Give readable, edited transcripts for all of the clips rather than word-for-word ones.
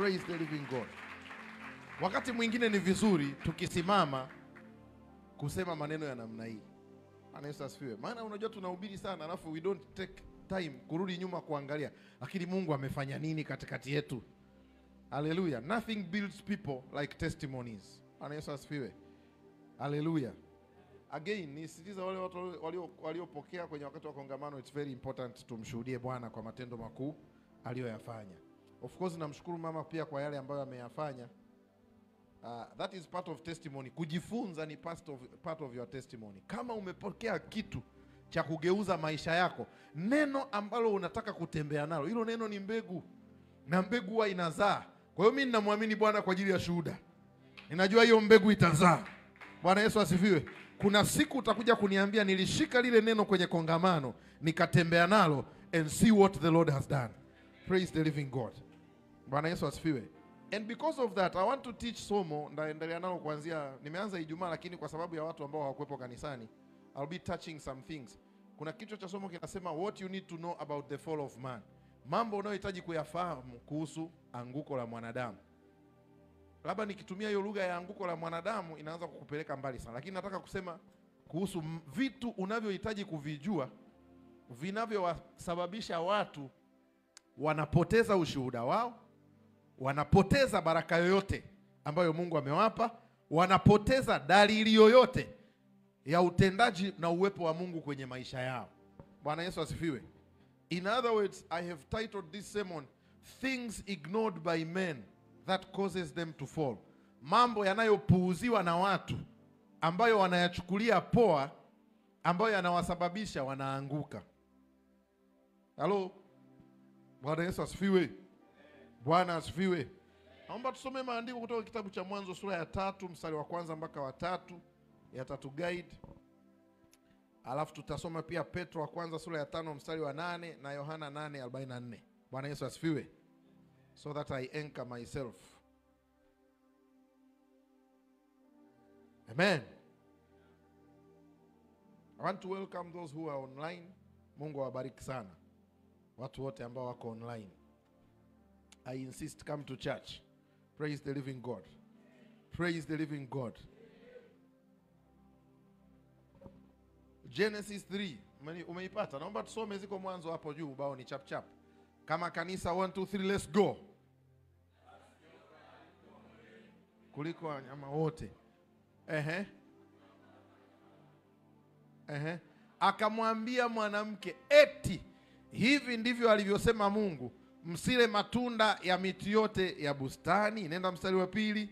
Praise the living God. Wakati mwingine ni vizuri tukisimama kusema maneno ya namna hii. Bwana Yesu asifiwe. Maana unajua tunahubiri sana alafu we don't take time kurudi nyuma kuangalia lakini Mungu amefanya nini katikati yetu. Hallelujah. Nothing builds people like testimonies. Bwana Yesu asifiwe. Hallelujah. Again, nisitiza wale watu waliopokea kwenye wakati wa kongamano, it's very important tumshuhudie Bwana kwa matendo makuu aliyoyafanya. Of course namshukuru mama pia kwa yale ambayo ameyafanya. That is part of testimony. Kujifunza ni part of your testimony. Kama umepokea kitu cha kugeuza maisha yako, neno ambalo unataka kutembea nalo, hilo neno ni mbegu. Na mbegu huwa inazaa. Kwa hiyo mimi ninamwamini Bwana kwa ajili ya shuhuda. Ninajua hiyo mbegu itazaa. Bwana Yesu asifiwe. Kuna siku utakuja kuniambia nilishika lile neno kwenye kongamano, nikatembea nalo, and see what the Lord has done. Praise the living God. Bwana Yesu asifiwe. And because of that, I want to teach somo, ndaendelea nalo kuanzia, nimeanza Ijumaa lakini kwa sababu ya watu ambao hawakuepo kanisani, I'll be touching some things. Kuna kichwa cha somo kinasema what you need to know about the fall of man. Mambo unayohitaji kuyafahamu kuhusu anguko la mwanadamu. Labda nikitumia hiyo lugha ya anguko la mwanadamu inaanza kukupeleka mbali sana, lakini nataka kusema kuhusu vitu unavyohitaji kuvijua vinavyowasababisha watu wanapoteza ushuhuda wao, wanapoteza baraka yoyote ambayo Mungu amewapa, wanapoteza dalili yoyote ya utendaji na uwepo wa Mungu kwenye maisha yao. Bwana Yesu asifiwe. In other words, I have titled this sermon, Things Ignored by Men that Causes Them to Fall. Mambo yanayopuuziwa na watu ambayo wanayachukulia poa, ambayo yanawasababisha wanaanguka. Hello? Bwana Yesu asifiwe. Bwana asifiwe. Naomba tusome maandiko kutoka kitabu cha Mwanzo sura ya 3 mstari wa 1 mpaka wa 3, yatatu guide. Alafu tutasoma pia Petro wa kwanza sura ya 5 mstari wa 8 na Yohana 8:44. Bwana Yesu asifiwe. So that I anchor myself. Amen. I want to welcome those who are online. Mungu awabariki sana watu wote ambao wako online. I insist, come to church. Praise the living God. Praise the living God. Genesis 3. Umeipata? Naomba tusome ziko mwanzo hapo juu ubao ni chap chap. Kama kanisa 1 2 3 let's go. Kuliko wanyama wote. Akamwambia mwanamke, eti hivi ndivyo alivyosema Mungu, msile matunda ya miti yote ya bustani. Nenda mstari wa 2.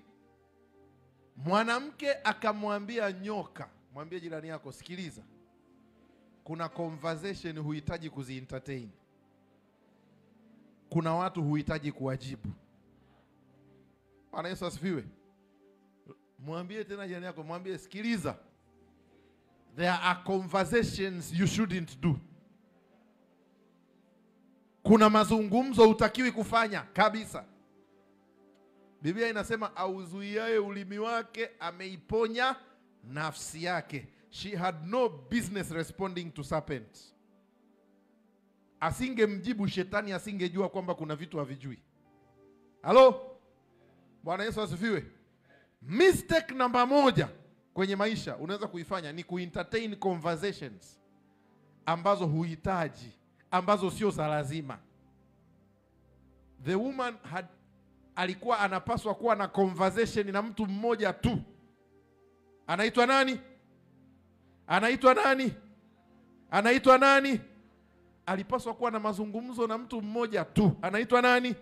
Mwanamke akamwambia nyoka. Mwambie jirani yako, sikiliza. Kuna conversation huhitaji kuzi-entertain. Kuna watu huhitaji kuwajibu. Bwana Yesu asifiwe. Mwambie tena jirani yako, mwambie sikiliza. There are conversations you shouldn't do. Kuna mazungumzo hutakiwi kufanya kabisa. Biblia inasema auzuiaye ulimi wake ameiponya nafsi yake. She had no business responding to serpents. Asingemjibu shetani, asingejua kwamba kuna vitu havijui. Halo? Bwana Yesu asifiwe. Mistake namba 1 kwenye maisha unaweza kuifanya ni kuentertain conversations ambazo huhitaji, ambazo sio za lazima. The woman alikuwa anapaswa kuwa na conversation na mtu mmoja tu. Anaitwa nani? Anaitwa nani? Anaitwa nani? Alipaswa kuwa na mazungumzo na mtu mmoja tu. Anaitwa nani?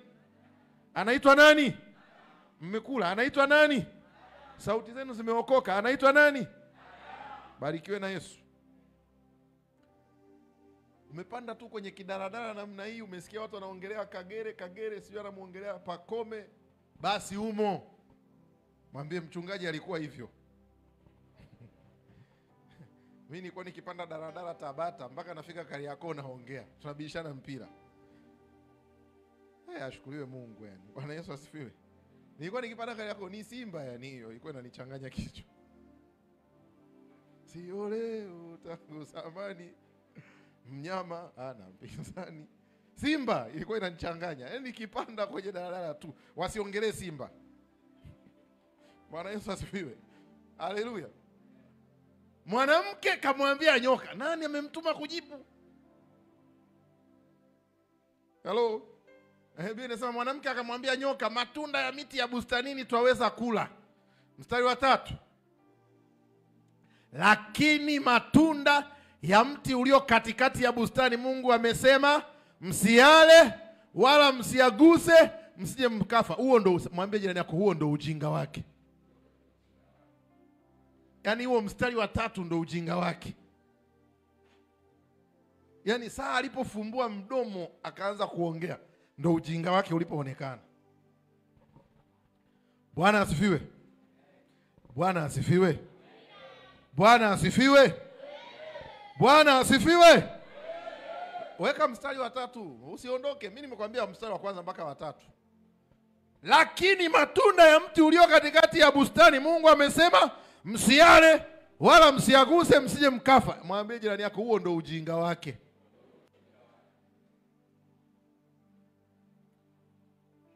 Anaitwa nani? Mmekula? Anaitwa nani? Sauti zenu zimeokoka. Anaitwa nani? Barikiwe na Yesu. Umepanda tu kwenye kidaradara namna hii, umesikia watu wanaongelea Kagere, sio anamuongelea Pakome, basi umo. Mwambie mchungaji alikuwa hivyo. Mimi nilikuwa nikipanda daradara Tabata mpaka nafika Kariakoo naongea. Tunabishana mpira. Ashukuriwe Mungu yani. Bwana Yesu asifiwe. Nilikuwa nikipanda Kariakoo ni Simba yani, hiyo ilikuwa inanichanganya kichwa. Sio leo tangu zamani mnyama ana mpinzani. Simba ilikuwa inanichanganya. Yaani nikipanda kwenye daladala tu wasiongelee Simba. Bwana Yesu asifiwe. Haleluya. Mwanamke kamwambia nyoka. Nani amemtuma kujibu? Hello. Biblia inasema mwanamke akamwambia nyoka, matunda ya miti ya bustanini twaweza kula. Mstari wa 3. Lakini matunda ya mti ulio katikati ya bustani Mungu amesema msiale wala msiaguse msije mkafa. Huo ndo, mwambie jirani yako, huo ndo ujinga wake. Yaani huo mstari wa 3 ndo ujinga wake. Yaani saa alipofumbua mdomo akaanza kuongea ndo ujinga wake ulipoonekana. Bwana asifiwe. Bwana asifiwe. Bwana asifiwe. Bwana asifiwe. Weka mstari wa 3, usiondoke. Mimi nimekwambia mstari wa kwanza mpaka wa 3. Lakini matunda ya mti ulio katikati ya bustani Mungu amesema msiale wala msiaguse msije mkafa. Mwambie jirani yako, huo ndo ujinga wake.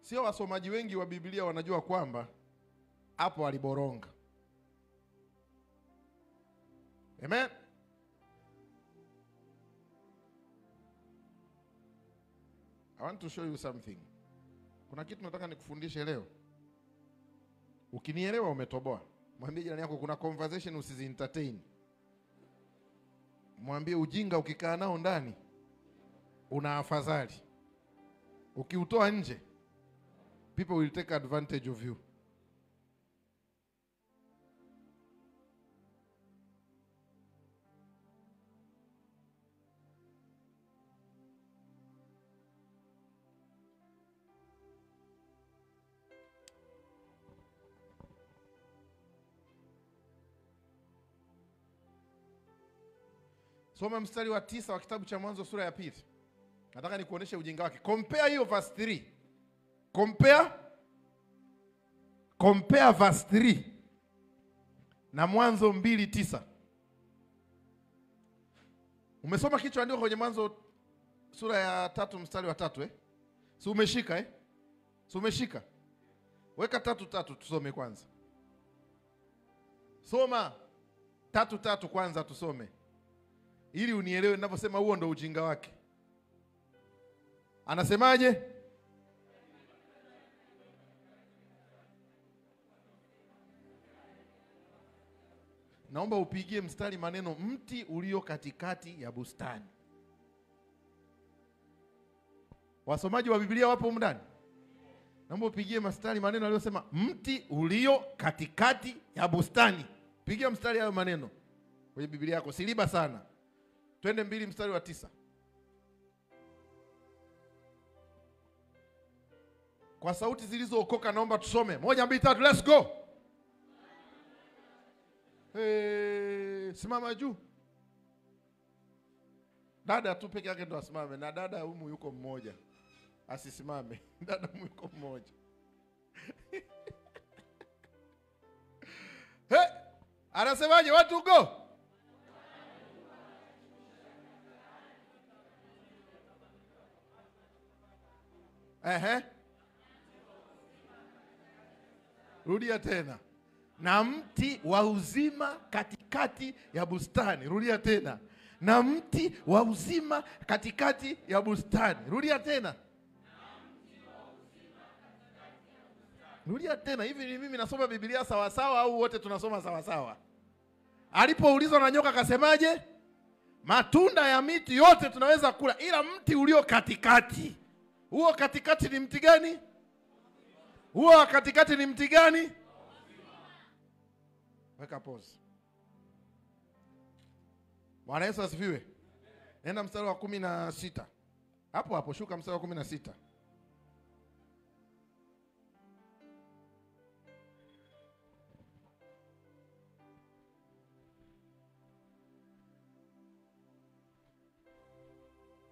Sio wasomaji wengi wa Biblia wanajua kwamba hapo aliboronga. Amen. I want to show you something. Kuna kitu nataka nikufundishe leo. Ukinielewa umetoboa. Mwambie jirani yako, kuna conversation usizi entertain. Mwambie ujinga ukikaa nao ndani una afadhali. Ukiutoa nje, people will take advantage of you. Soma mstari wa 9 wa kitabu cha Mwanzo sura ya 2. Nataka nikuoneshe ujinga wake. Compare hiyo verse 3. Compare verse 3 na Mwanzo 2:9. Umesoma kichwa andiko kwenye Mwanzo sura ya 3 mstari wa 3 Si umeshika Si umeshika? Weka 3:3 tusome kwanza. Soma 3:3 kwanza tusome, ili unielewe ninaposema huo ndo ujinga wake. Anasemaje? Naomba upigie mstari maneno mti ulio katikati ya bustani. Wasomaji wa Biblia wapo ndani? Naomba upigie mstari maneno aliyosema mti ulio katikati ya bustani. Pigia mstari hayo maneno kwenye Biblia yako, siliba sana. Twende 2 mstari wa 9. Kwa sauti zilizookoka naomba tusome. 1, 2, 3, let's go. Simama juu. Dada tu peke yake ndo asimame, na dada humu yuko mmoja. Asisimame. Dada humu yuko mmoja. Anasemaje? Watu go. Rudia tena. Na mti wa uzima katikati ya bustani. Rudia tena. Na mti wa uzima katikati ya bustani. Rudia tena. Rudia tena. Hivi ni mimi nasoma Biblia sawa sawa au wote tunasoma sawa sawa? Alipoulizwa na nyoka akasemaje? Matunda ya miti yote tunaweza kula ila mti ulio katikati. Huo katikati ni mti gani? Huo katikati ni mti gani? Weka pause. Bwana Yesu asifiwe. Nenda mstari wa 16. Hapo hapo shuka mstari wa 16.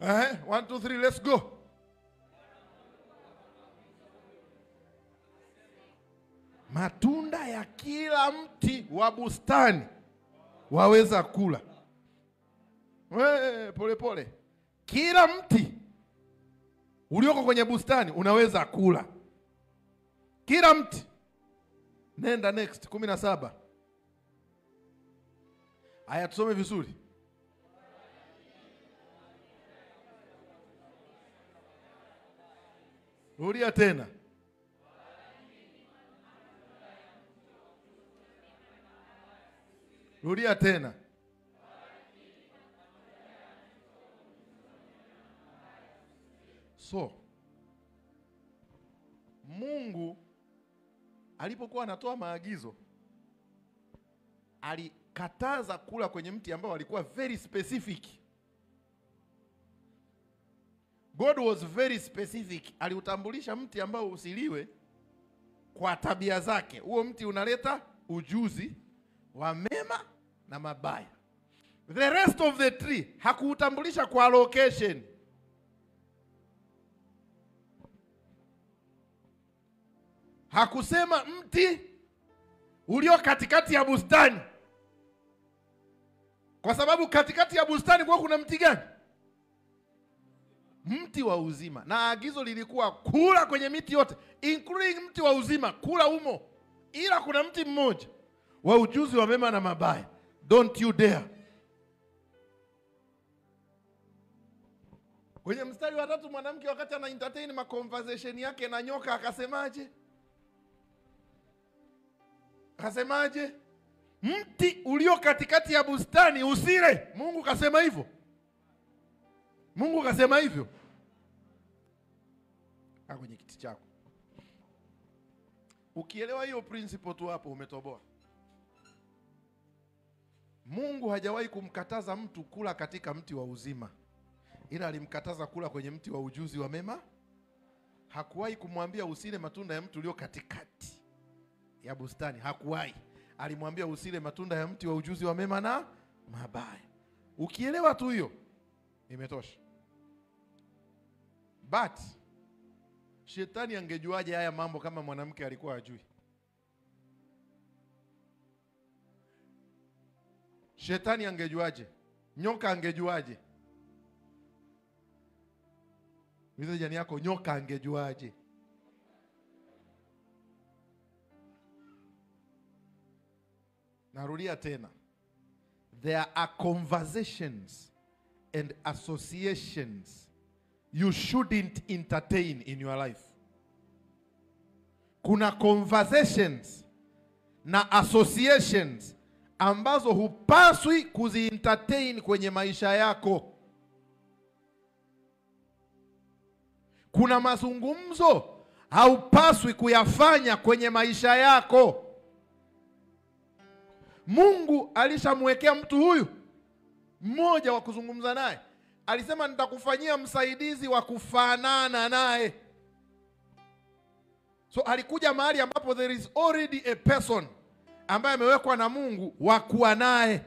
Eh, 1, 2, 3, let's go. Matunda ya kila mti wa bustani waweza kula. Pole pole. Kila mti ulioko kwenye bustani unaweza kula. Kila mti. Nenda next 17. Haya tusome vizuri. Rudia tena. Rudia tena. So, Mungu alipokuwa anatoa maagizo, alikataza kula kwenye mti ambao alikuwa very specific. God was very specific. Aliutambulisha mti ambao usiliwe kwa tabia zake. Huo mti unaleta ujuzi wa mema na mabaya. The rest of the tree hakuutambulisha kwa location. Hakusema mti ulio katikati ya bustani, kwa sababu katikati ya bustani kwa kuna mti gani? Mti wa uzima. Na agizo lilikuwa kula kwenye miti yote, including mti wa uzima, kula umo. Ila kuna mti mmoja wa ujuzi wa mema na mabaya. Don't you dare. Kwenye mstari wa 3 mwanamke wakati ana entertain ma conversation yake na nyoka akasemaje? Akasemaje? Mti ulio katikati ya bustani usile. Mungu kasema hivyo. Mungu kasema hivyo. Kwenye kiti chako. Ukielewa hiyo principle tu hapo umetoboa. Mungu hajawahi kumkataza mtu kula katika mti wa uzima, ila alimkataza kula kwenye mti wa ujuzi wa mema. Hakuwahi kumwambia usile matunda ya mti ulio katikati ya bustani. Hakuwahi. Alimwambia usile matunda ya mti wa ujuzi wa mema na mabaya. Ukielewa tu hiyo imetosha. But shetani angejuaje haya mambo kama mwanamke alikuwa hajui? Shetani angejuaje? Nyoka angejuaje? Wizo jani yako, nyoka angejuaje? Narudia tena. There are conversations and associations you shouldn't entertain in your life. Kuna conversations na associations ambazo hupaswi kuzi-entertain kwenye maisha yako. Kuna mazungumzo haupaswi kuyafanya kwenye maisha yako. Mungu alishamwekea mtu huyu mmoja wa kuzungumza naye. Alisema nitakufanyia msaidizi wa kufanana naye. So alikuja mahali ambapo there is already a person ambaye amewekwa na Mungu wa kuwa naye.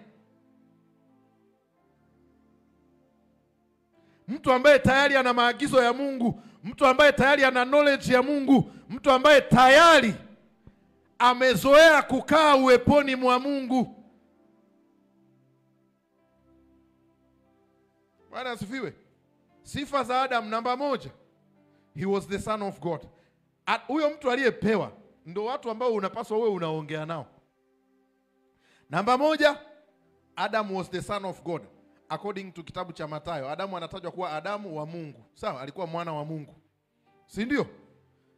Mtu ambaye tayari ana maagizo ya Mungu, mtu ambaye tayari ana knowledge ya Mungu, mtu ambaye tayari amezoea kukaa uweponi mwa Mungu. Bwana asifiwe. Sifa za Adam namba 1. He was the son of God. Huyo mtu aliyepewa ndio watu ambao unapaswa wewe unaongea nao. Namba 1, Adam was the son of God. According to kitabu cha Mathayo, Adamu anatajwa kuwa Adamu wa Mungu. Sawa, alikuwa mwana wa Mungu. Si ndio?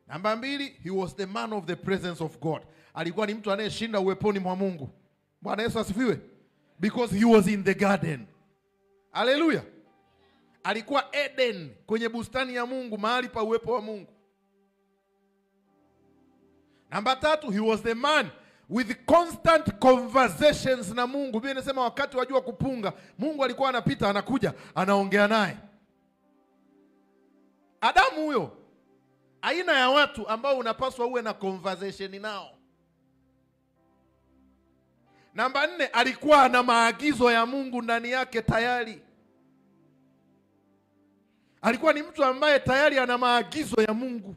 Namba 2, he was the man of the presence of God. Alikuwa ni mtu anayeshinda uweponi mwa Mungu. Bwana Yesu asifiwe. Because he was in the garden. Hallelujah. Alikuwa Eden, kwenye bustani ya Mungu, mahali pa uwepo wa Mungu. Namba 3, he was the man with constant conversations na Mungu. Biblia inasema wakati wa jua kupunga, Mungu alikuwa anapita, anakuja, anaongea naye. Adamu huyo, aina ya watu ambao unapaswa uwe na conversation nao. Namba 4, alikuwa na maagizo ya Mungu ndani yake tayari. Alikuwa ni mtu ambaye tayari ana maagizo ya Mungu.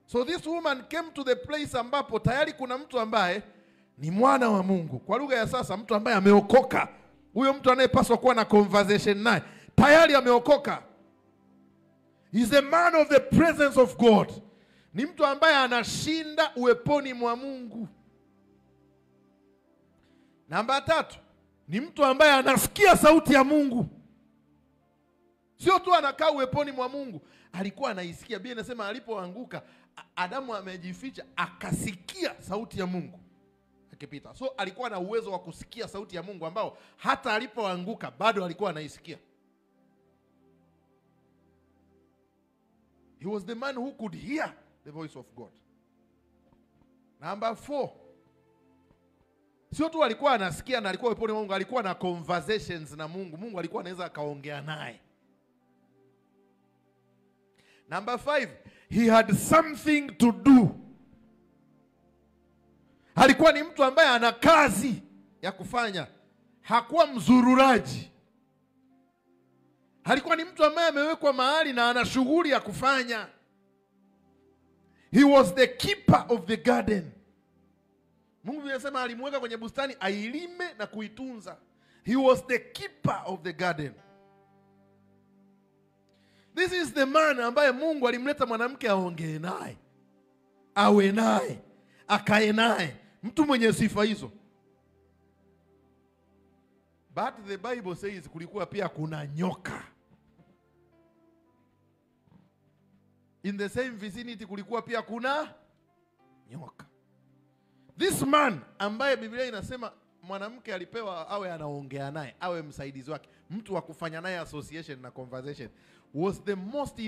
So this woman came to the place ambapo tayari kuna mtu ambaye ni mwana wa Mungu. Kwa lugha ya sasa, mtu ambaye ameokoka. Huyo mtu anayepaswa kuwa na conversation naye tayari ameokoka. He's a man of the presence of God. Ni mtu ambaye anashinda uweponi mwa Mungu. Namba 3, ni mtu ambaye anasikia sauti ya Mungu. Sio tu anakaa uweponi mwa Mungu, alikuwa anaisikia. Biblia inasema alipoanguka Adamu amejificha, akasikia sauti ya Mungu akipita. So alikuwa na uwezo wa kusikia sauti ya Mungu ambao hata alipoanguka bado alikuwa anaisikia. He was the man who could hear the voice of God. Number 4, sio tu alikuwa anasikia na alikuwa uweponi mwa Mungu, alikuwa na conversations na Mungu. Mungu alikuwa anaweza akaongea naye. Number 5, he had something to do. Alikuwa ni mtu ambaye ana kazi ya kufanya. Hakuwa mzururaji. Alikuwa ni mtu ambaye amewekwa mahali na ana shughuli ya kufanya. He was the keeper of the garden. Mungu anasema alimweka kwenye bustani ailime na kuitunza. He was the keeper of the garden. This is the man ambaye Mungu alimleta mwanamke aongee naye, awe naye, akae naye, mtu mwenye sifa hizo. But the Bible says kulikuwa pia kuna nyoka. In the same vicinity kulikuwa pia kuna nyoka. This man ambaye Biblia inasema mwanamke alipewa awe anaongea naye, awe msaidizi wake, mtu wa kufanya naye association na conversation, was the most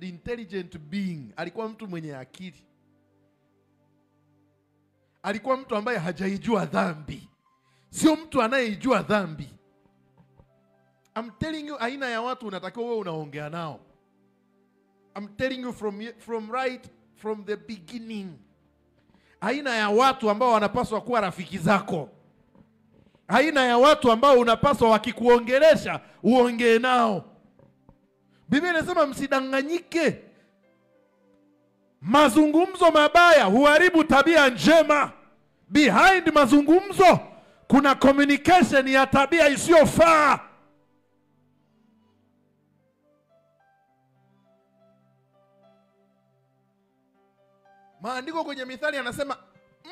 intelligent being. Alikuwa mtu mwenye akili. Alikuwa mtu ambaye hajaijua dhambi. Sio mtu anayeijua dhambi. I'm telling you, aina ya watu unatakiwa wewe unaongea nao. I'm telling you from the beginning. Aina ya watu ambao wanapaswa kuwa rafiki zako. Aina ya watu ambao unapaswa wakikuongelesha uongee nao. Biblia inasema msidanganyike. Mazungumzo mabaya huharibu tabia njema. Behind mazungumzo kuna communication ya tabia isiyofaa. Maandiko kwenye Mithali yanasema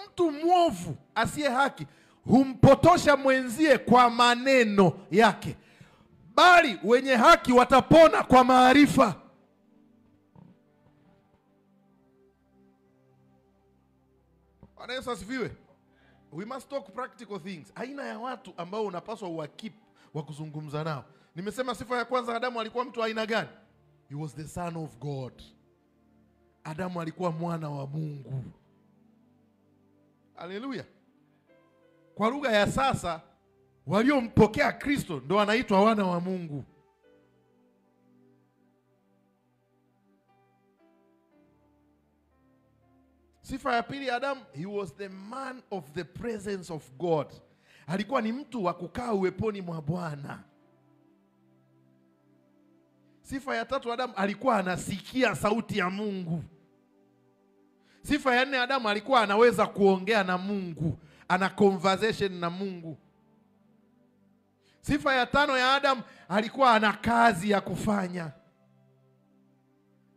mtu mwovu asiye haki humpotosha mwenzie kwa maneno yake, bali wenye haki watapona kwa maarifa. Bwana Yesu asifiwe. We must talk practical things. Aina ya watu ambao unapaswa uwakip wa kuzungumza nao. Nimesema sifa ya kwanza, Adamu alikuwa mtu aina gani? He was the son of God. Adamu alikuwa mwana wa Mungu. Haleluya. Kwa lugha ya sasa, waliompokea Kristo ndo wanaitwa wana wa Mungu. Sifa ya pili, Adamu, he was the man of the presence of God. Alikuwa ni mtu wa kukaa uweponi mwa Bwana. Sifa ya tatu, Adamu alikuwa anasikia sauti ya Mungu. Sifa ya nne, Adamu alikuwa anaweza kuongea na Mungu, ana conversation na Mungu. Sifa ya tano ya Adamu, alikuwa ana kazi ya kufanya,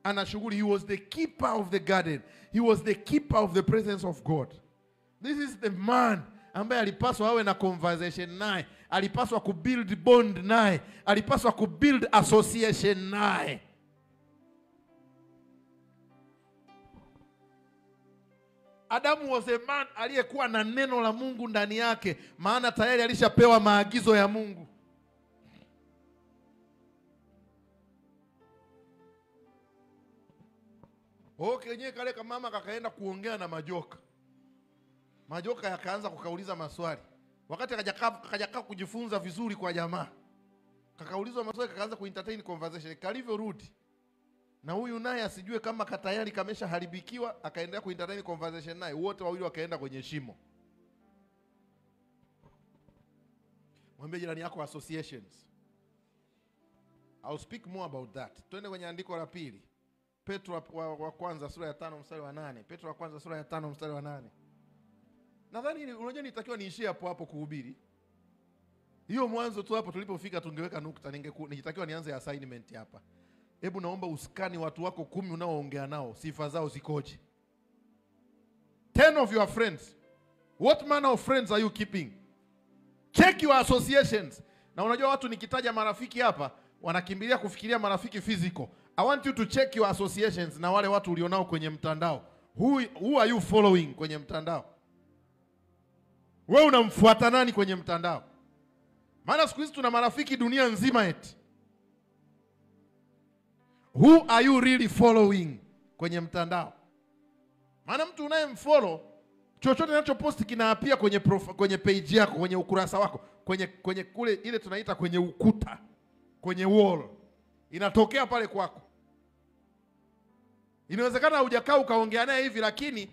ana shughuli. He was the keeper of the garden. He was the keeper of the presence of God. This is the man ambaye alipaswa awe na conversation naye, alipaswa kubuild bond naye, alipaswa kubuild association naye. Adamu was a man aliyekuwa na neno la Mungu ndani yake, maana tayari alishapewa maagizo ya Mungu. Kenyewe kale kama mama kakaenda kuongea na majoka. Majoka yakaanza kukauliza maswali. Wakati akajakaa kujifunza vizuri kwa jamaa, kakaulizwa maswali, kakaanza kuentertain conversation. Kalivyo rudi na huyu naye asijue kama katayari kamesha haribikiwa, akaendelea kuentertain conversation naye, wote wawili wakaenda kwenye shimo. Mwambie jirani yako associations. I'll speak more about that. Twende kwenye andiko la pili. Petro wa kwanza sura ya 5 mstari wa 8. Petro wa kwanza sura ya 5 mstari wa 8. Nadhani unajua nitakiwa niishie hapo kuhubiri. Hiyo mwanzo tu hapo tulipofika tungeweka nukta, ningetakiwa nianze assignment hapa. Hebu naomba uskani watu wako 10 unaoongea nao, sifa zao zikoje? 10 of your friends, what manner of friends are you keeping? Check your associations. Na unajua watu nikitaja marafiki hapa wanakimbilia kufikiria marafiki physical. I want you to check your associations na wale watu ulionao kwenye mtandao. Who are you following kwenye mtandao? Wewe unamfuata nani kwenye mtandao? Maana siku hizi tuna marafiki dunia nzima eti. Who are you really following kwenye mtandao? Maana mtu unayemfollow chochote anachoposti kinaapia kwenye page yako, kwenye ukurasa wako, kwenye kule ile tunaita kwenye ukuta, kwenye wall. Inatokea pale kwako. Inawezekana hujakaa ukaongea naye hivi, lakini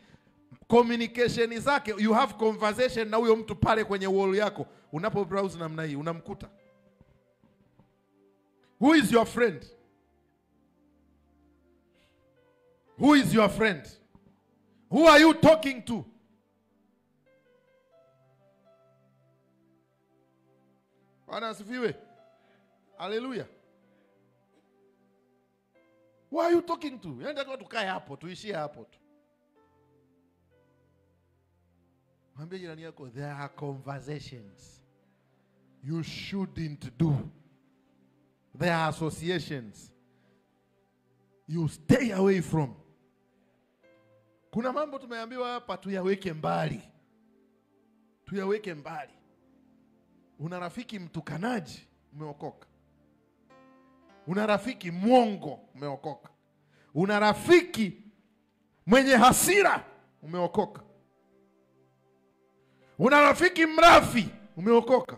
communication zake, you have conversation na huyo mtu pale kwenye wall yako. Unapo browse namna hii unamkuta. Who is your friend? Who is your friend? Who are you talking to? Bwana asifiwe. Hallelujah. Who are you talking to? Yaani nataka tukae hapo, tuishie hapo tu. Mwambie jirani yako, there are conversations you shouldn't do. There are associations you stay away from. Kuna mambo tumeambiwa hapa tuyaweke mbali. Tuyaweke mbali. Una rafiki mtukanaji, umeokoka. Una rafiki mwongo, umeokoka. Una rafiki mwenye hasira, umeokoka. Una rafiki mrafi, umeokoka.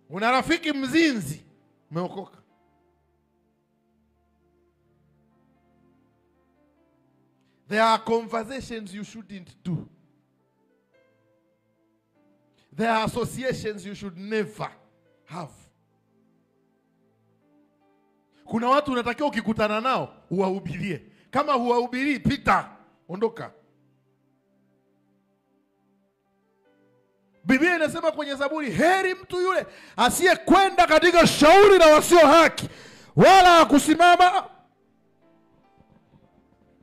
Una rafiki mzinzi, umeokoka. There are conversations you shouldn't do. There are associations you should never have. Kuna watu unatakiwa ukikutana nao uwahubirie. Kama huwahubirii, pita, ondoka. Biblia inasema kwenye Zaburi, heri mtu yule asiyekwenda katika shauri la wasio haki, wala kusimama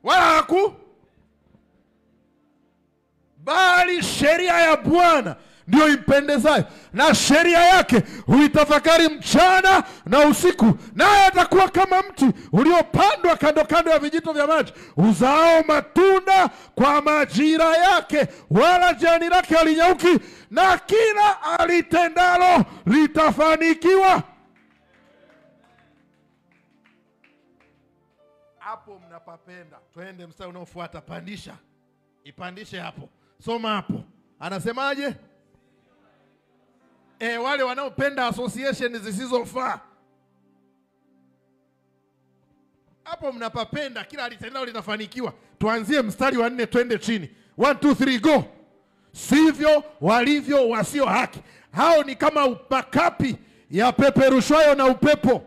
wala bali sheria ya Bwana ndio impendezayo, na sheria yake huitafakari mchana na usiku. Naye atakuwa kama mti uliopandwa kando kando ya vijito vya maji, uzao matunda kwa majira yake, wala jani lake halinyauki, na kila alitendalo litafanikiwa. Hapo mnapapenda. Twende mstari unaofuata, pandisha. Ipandishe hapo. Soma hapo. Anasemaje? Wale wanaopenda association zisizofaa. Hapo mnapapenda, kila alitendalo litafanikiwa. Tuanzie mstari wa 4 twende chini. 1 2 3 go. Sivyo walivyo wasio haki. Hao ni kama makapi ya peperushwayo na upepo.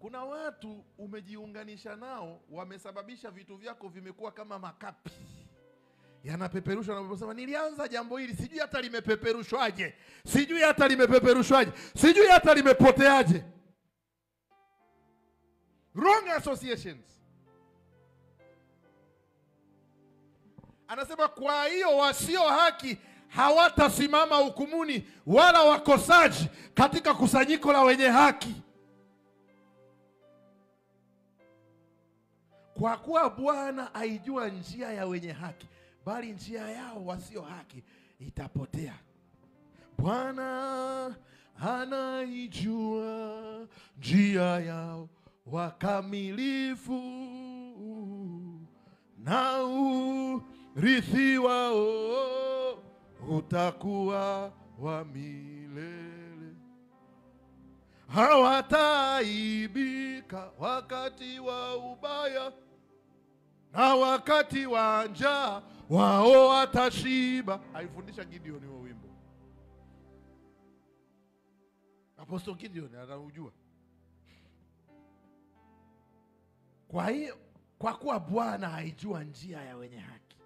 Kuna watu umejiunganisha nao, wamesababisha vitu vyako vimekuwa kama makapi. Yanapeperushwa na unaposema, nilianza jambo hili, sijui hata limepeperushwaje. Sijui hata limepeperushwaje. Sijui hata limepoteaje. Wrong associations. Anasema kwa hiyo wasio haki hawatasimama hukumuni, wala wakosaji katika kusanyiko la wenye haki. Kwa kuwa Bwana aijua njia ya wenye haki, bali njia yao wasio haki itapotea. Bwana anaijua njia yao wakamilifu, na urithi wao utakuwa wa milele. Hawataibika wakati wa ubaya, na wakati wa njaa wao watashiba. Alifundisha Gideon huo wimbo. Apostle Gideon anaujua. Kwa hiyo, kwa kuwa Bwana haijua njia ya wenye haki,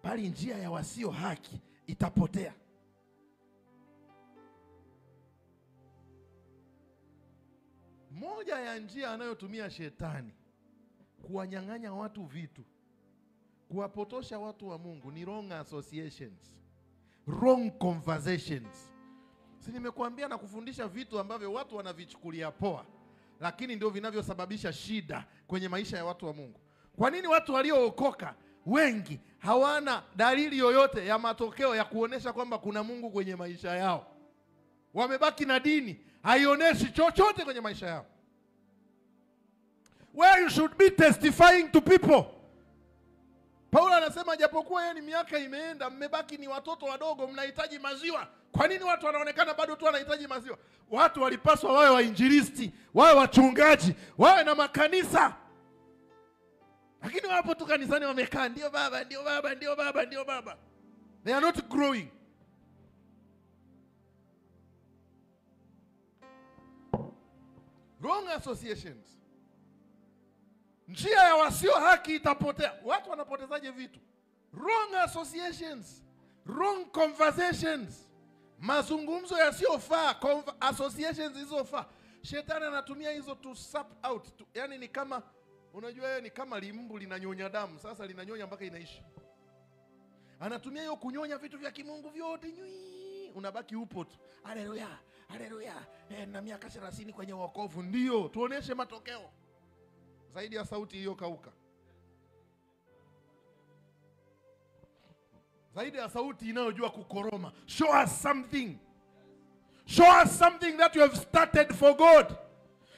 bali njia ya wasio haki itapotea. Moja ya njia anayotumia shetani kuwanyang'anya watu vitu, kuwapotosha watu wa Mungu ni wrong associations, wrong conversations. Si nimekuambia na kufundisha vitu ambavyo watu wanavichukulia poa, lakini ndio vinavyosababisha shida kwenye maisha ya watu wa Mungu. Kwa nini watu waliookoka wengi hawana dalili yoyote ya matokeo ya kuonesha kwamba kuna Mungu kwenye maisha yao? Wamebaki na dini, haionyeshi chochote kwenye maisha yao. Where you should be testifying to people. Paulo anasema japokuwa yeye ni miaka imeenda, mmebaki ni watoto wadogo, mnahitaji maziwa. Kwa nini watu wanaonekana bado tu wanahitaji maziwa? Watu walipaswa wawe wainjilisti, wawe wachungaji, wawe na makanisa. Lakini wapo tu kanisani wamekaa, ndio baba, ndio baba, ndio baba, ndio baba. They are not growing. Wrong associations. Njia ya wasio haki itapotea. Watu wanapotezaje vitu? Wrong associations, wrong conversations, mazungumzo yasiyofaa, associations zisizofaa. Shetani anatumia hizo to suck out. Yani ni kama, unajua ni kama limbu linanyonya damu, sasa linanyonya mpaka inaisha. Anatumia hiyo kunyonya vitu vya kimungu vyote, unabaki upo tu. Haleluya, haleluya. Na miaka 30 kwenye wokovu, ndio tuoneshe matokeo. Zaidi ya sauti iliyokauka, zaidi ya sauti inayojua kukoroma. Show us something. Show us something that you have started for God.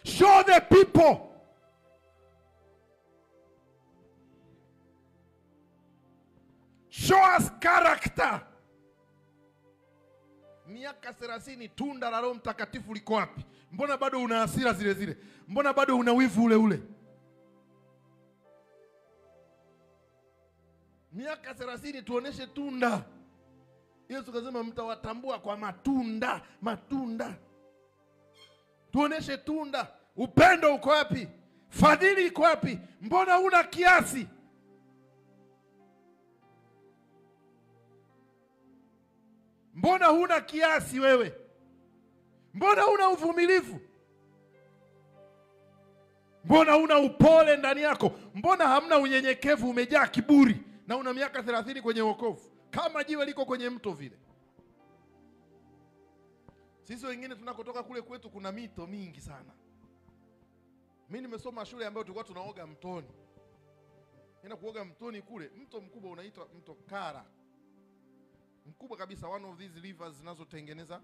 Show the people. Show us character. Miaka 30, tunda la Roho Mtakatifu liko wapi? Mbona bado una hasira zile zile? Mbona bado una wivu ule ule? Miaka 30 tuoneshe tunda. Yesu kasema mtawatambua kwa matunda, matunda. Tuoneshe tunda. Upendo uko wapi? Fadhili iko wapi? Mbona huna kiasi? Mbona huna kiasi wewe? Mbona huna uvumilivu? Mbona huna upole ndani yako? Mbona hamna unyenyekevu, umejaa kiburi na una miaka 30 kwenye wokovu? Kama jiwe liko kwenye mto vile. Sisi wengine tunakotoka kule kwetu kuna mito mingi sana. Mimi nimesoma shule ambayo tulikuwa tunaoga mtoni. Nenda kuoga mtoni kule, mto mkubwa unaitwa mto Kara. Mkubwa kabisa, one of these rivers zinazotengeneza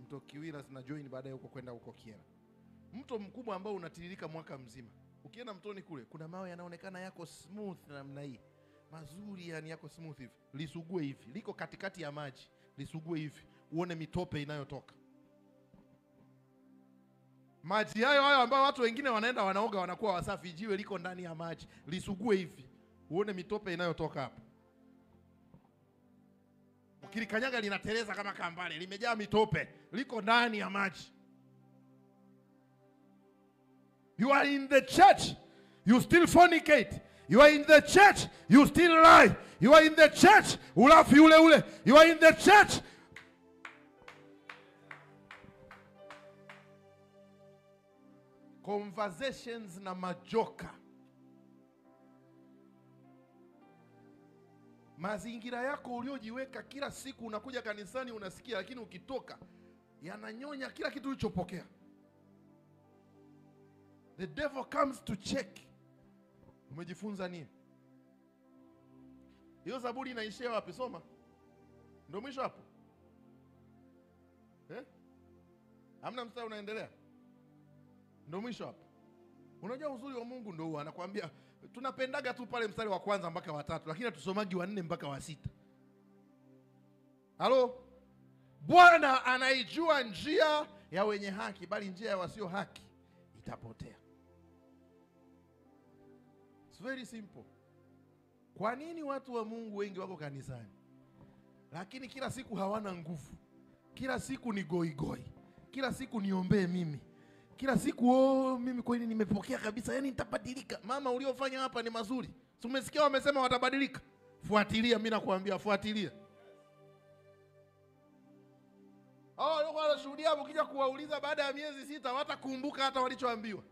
mto Kiwira zina join baadaye huko kwenda huko Kiera. Mto mkubwa ambao unatiririka mwaka mzima. Ukienda mtoni kule kuna mawe yanaonekana yako smooth namna hii. Mazuri, yani yako smooth hivi. Lisugue hivi. Liko katikati ya maji. Lisugue hivi. Uone mitope inayotoka. Maji hayo ambao watu wengine wanaenda wanaoga wanakuwa wasafi, jiwe liko ndani ya maji. Lisugue hivi. Uone mitope inayotoka hapa. Ukilikanyaga linateleza kama kambale, limejaa mitope, liko ndani ya maji. You are in the church, you still fornicate. You are in the church, you still lie. You are in the church, ulafi ule ule. You are in the church. Conversations na majoka. Mazingira yako uliojiweka, kila siku unakuja kanisani unasikia, lakini ukitoka yananyonya kila kitu ulichopokea. The devil comes to check. Umejifunza nini? Hiyo Zaburi inaishia wapi? Soma. Ndio mwisho hapo. Hamna mstari unaendelea. Ndio mwisho hapo. Unajua uzuri wa Mungu ndio huwa anakuambia tunapendaga tu pale mstari wa kwanza mpaka wa 3, lakini tusomagi wa 4 mpaka wa 6. Halo? Bwana anaijua njia ya wenye haki, bali njia ya wasio haki itapotea. It's very simple. Kwa nini watu wa Mungu wengi wako kanisani, lakini kila siku hawana nguvu? Kila siku ni goi. Kila siku niombee mimi. Kila siku mimi kweli nimepokea kabisa, yani nitabadilika. Mama, uliofanya hapa ni mazuri. Si umesikia wamesema watabadilika? Fuatilia, mimi nakuambia fuatilia. Hao walikuwa wanashuhudia, ukija kuwauliza baada ya miezi 6 hawatakumbuka hata walichoambiwa.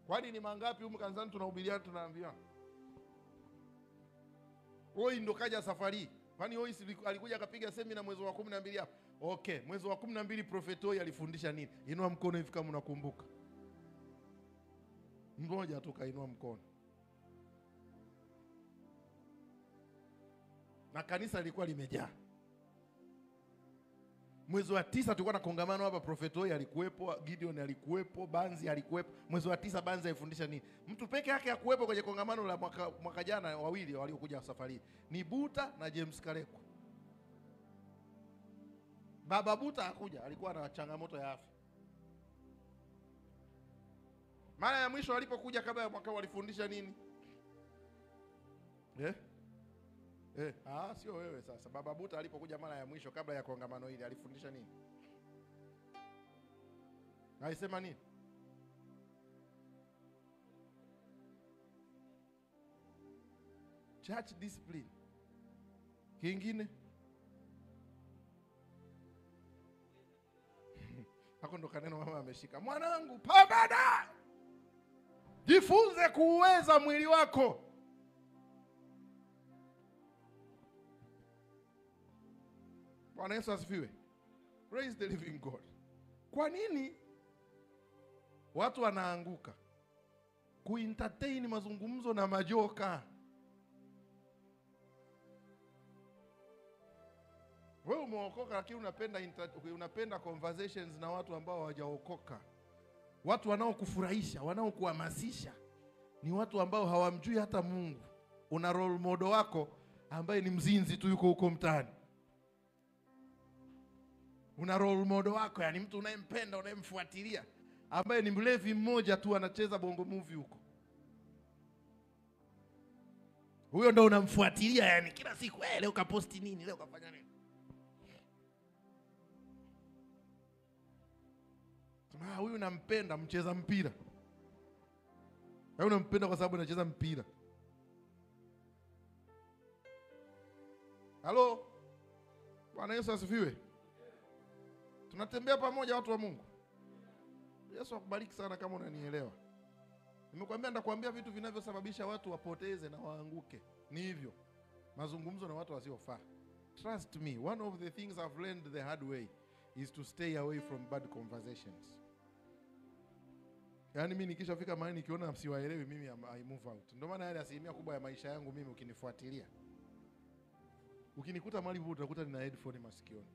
Kwani ni mangapi humu kanisani tunahubiriana tunaambiwa? Hoi ndo kaja safari. Kwani Hoi alikuja akapiga semina mwezi wa 12 hapa? Okay, mwezi wa 12 Prophet Hoi alifundisha nini? Inua mkono hivi kama unakumbuka. Mmoja tu kainua mkono. Na kanisa lilikuwa limejaa. Mwezi wa 9 tulikuwa na kongamano hapa, Prophet Hoi alikuwepo, Gideon alikuwepo, Banzi alikuwepo. Mwezi wa 9 Banzi alifundisha nini? Mtu peke yake hakuwepo kwenye kongamano la mwaka jana, wawili waliokuja safari. Ni Buta na James Kaleko. Baba Buta hakuja, alikuwa na changamoto ya afya. Mara ya mwisho walipokuja kabla ya mwaka walifundisha nini? Sio wewe sasa. Baba Buta alipokuja mara ya mwisho kabla ya kongamano hili alifundisha nini? Alisema nini? Church discipline. Kingine? Hako ndo kaneno mama ameshika. Mwanangu, pambana! Jifunze kuuweza mwili wako. Bwana Yesu asifiwe. Praise the living God. Kwa nini watu wanaanguka kuentertain mazungumzo na majoka? Wewe umeokoka lakini unapenda conversations na watu ambao hawajaokoka. Watu wanaokufurahisha, wanaokuhamasisha ni watu ambao hawamjui hata Mungu. Una role model wako ambaye ni mzinzi tu yuko huko mtaani. Una role model wako, yani mtu unayempenda, unayemfuatilia, ambaye ni mlevi mmoja tu anacheza bongo movie huko. Huyo ndo unamfuatilia, yani kila siku, leo kaposti nini, leo kafanya nini. Huyu nampenda mcheza mpira. Huyu unampenda kwa sababu anacheza mpira. Halo? Bwana Yesu asifiwe. Tunatembea pamoja watu wa Mungu. Yesu akubariki sana kama unanielewa. Nimekwambia nitakwambia vitu vinavyosababisha watu wapoteze na waanguke. Ni hivyo. Mazungumzo na watu wasiofaa. Trust me, one of the things I've learned the hard way is to stay away from bad conversations. Yaani mimi nikishafika mahali nikiona msiwaelewi mimi I move out. Ndio maana yale asilimia kubwa ya maisha yangu mimi ukinifuatilia, ukinikuta mahali huko utakuta nina headphone masikioni.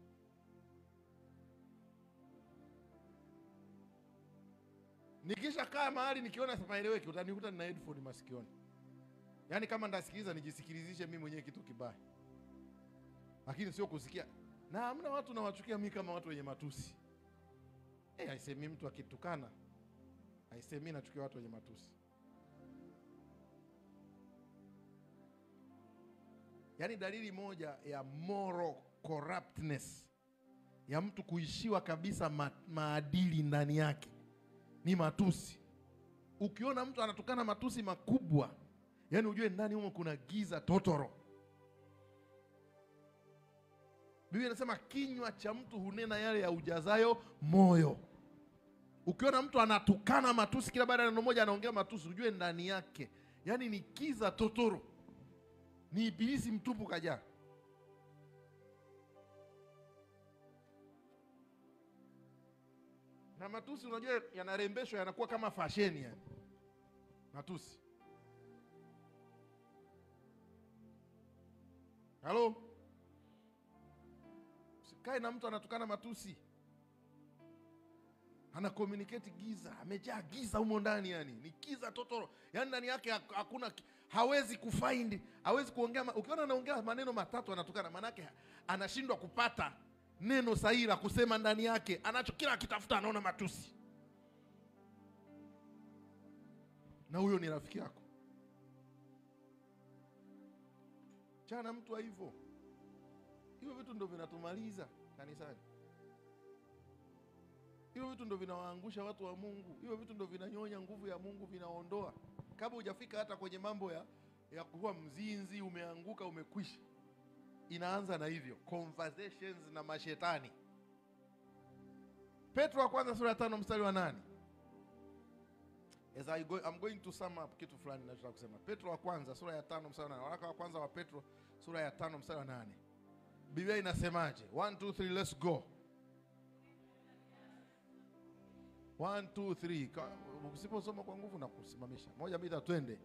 Nikisha kaa mahali nikiona sipaeleweki utanikuta nina headphone masikioni. Yaani kama ndasikiliza nijisikilizishe mimi mwenyewe kitu kibaya. Lakini sio kusikia. Na hamna watu nawachukia mimi kama watu wenye matusi. Haisemi mtu akitukana. Haisemi nachukia watu wenye matusi. Yaani dalili moja ya moral corruptness, ya mtu kuishiwa kabisa maadili ndani yake, ni matusi. Ukiona mtu anatukana matusi makubwa, yaani ujue ndani humo kuna giza totoro. Biblia inasema kinywa cha mtu hunena yale ya ujazayo moyo. Ukiona mtu anatukana matusi kila baada ya neno moja anaongea matusi, ujue ndani yake, yaani ni giza totoro. Ni ibilisi mtupu kajaa. Na matusi unajua yanarembeshwa, yanakuwa kama fashion yani. Matusi. Halo? Usikae na mtu anatukana matusi. Ana communicate giza, amejaa giza humo ndani yani. Ni giza totoro. Yaani ndani yake hakuna, hawezi kufind, hawezi kuongea. Ukiona anaongea maneno matatu anatukana, maana yake anashindwa kupata neno sahihi la kusema ndani yake. Anacho kila akitafuta anaona matusi. Na huyo ni rafiki yako. Chana mtu wa hivyo. Hivyo vitu ndio vinatumaliza kanisani. Hivyo vitu ndio vinawaangusha watu wa Mungu. Hivyo vitu ndio vinanyonya nguvu ya Mungu, vinaondoa. Kabla hujafika hata kwenye mambo ya kuwa mzinzi, umeanguka, umekwisha. inaanza na hivyo, conversations na mashetani. Petro wa kwanza sura ya 5 mstari wa 8. I'm going to sum up kitu fulani ninachotaka kusema. Petro wa kwanza sura ya 5 mstari wa 8. Waraka wa kwanza wa Petro sura ya 5 mstari wa 8. Biblia inasemaje? 1 2 3 let's go. 1 2 3. Usiposoma kwa nguvu na kusimamisha. 1 2 3 twende.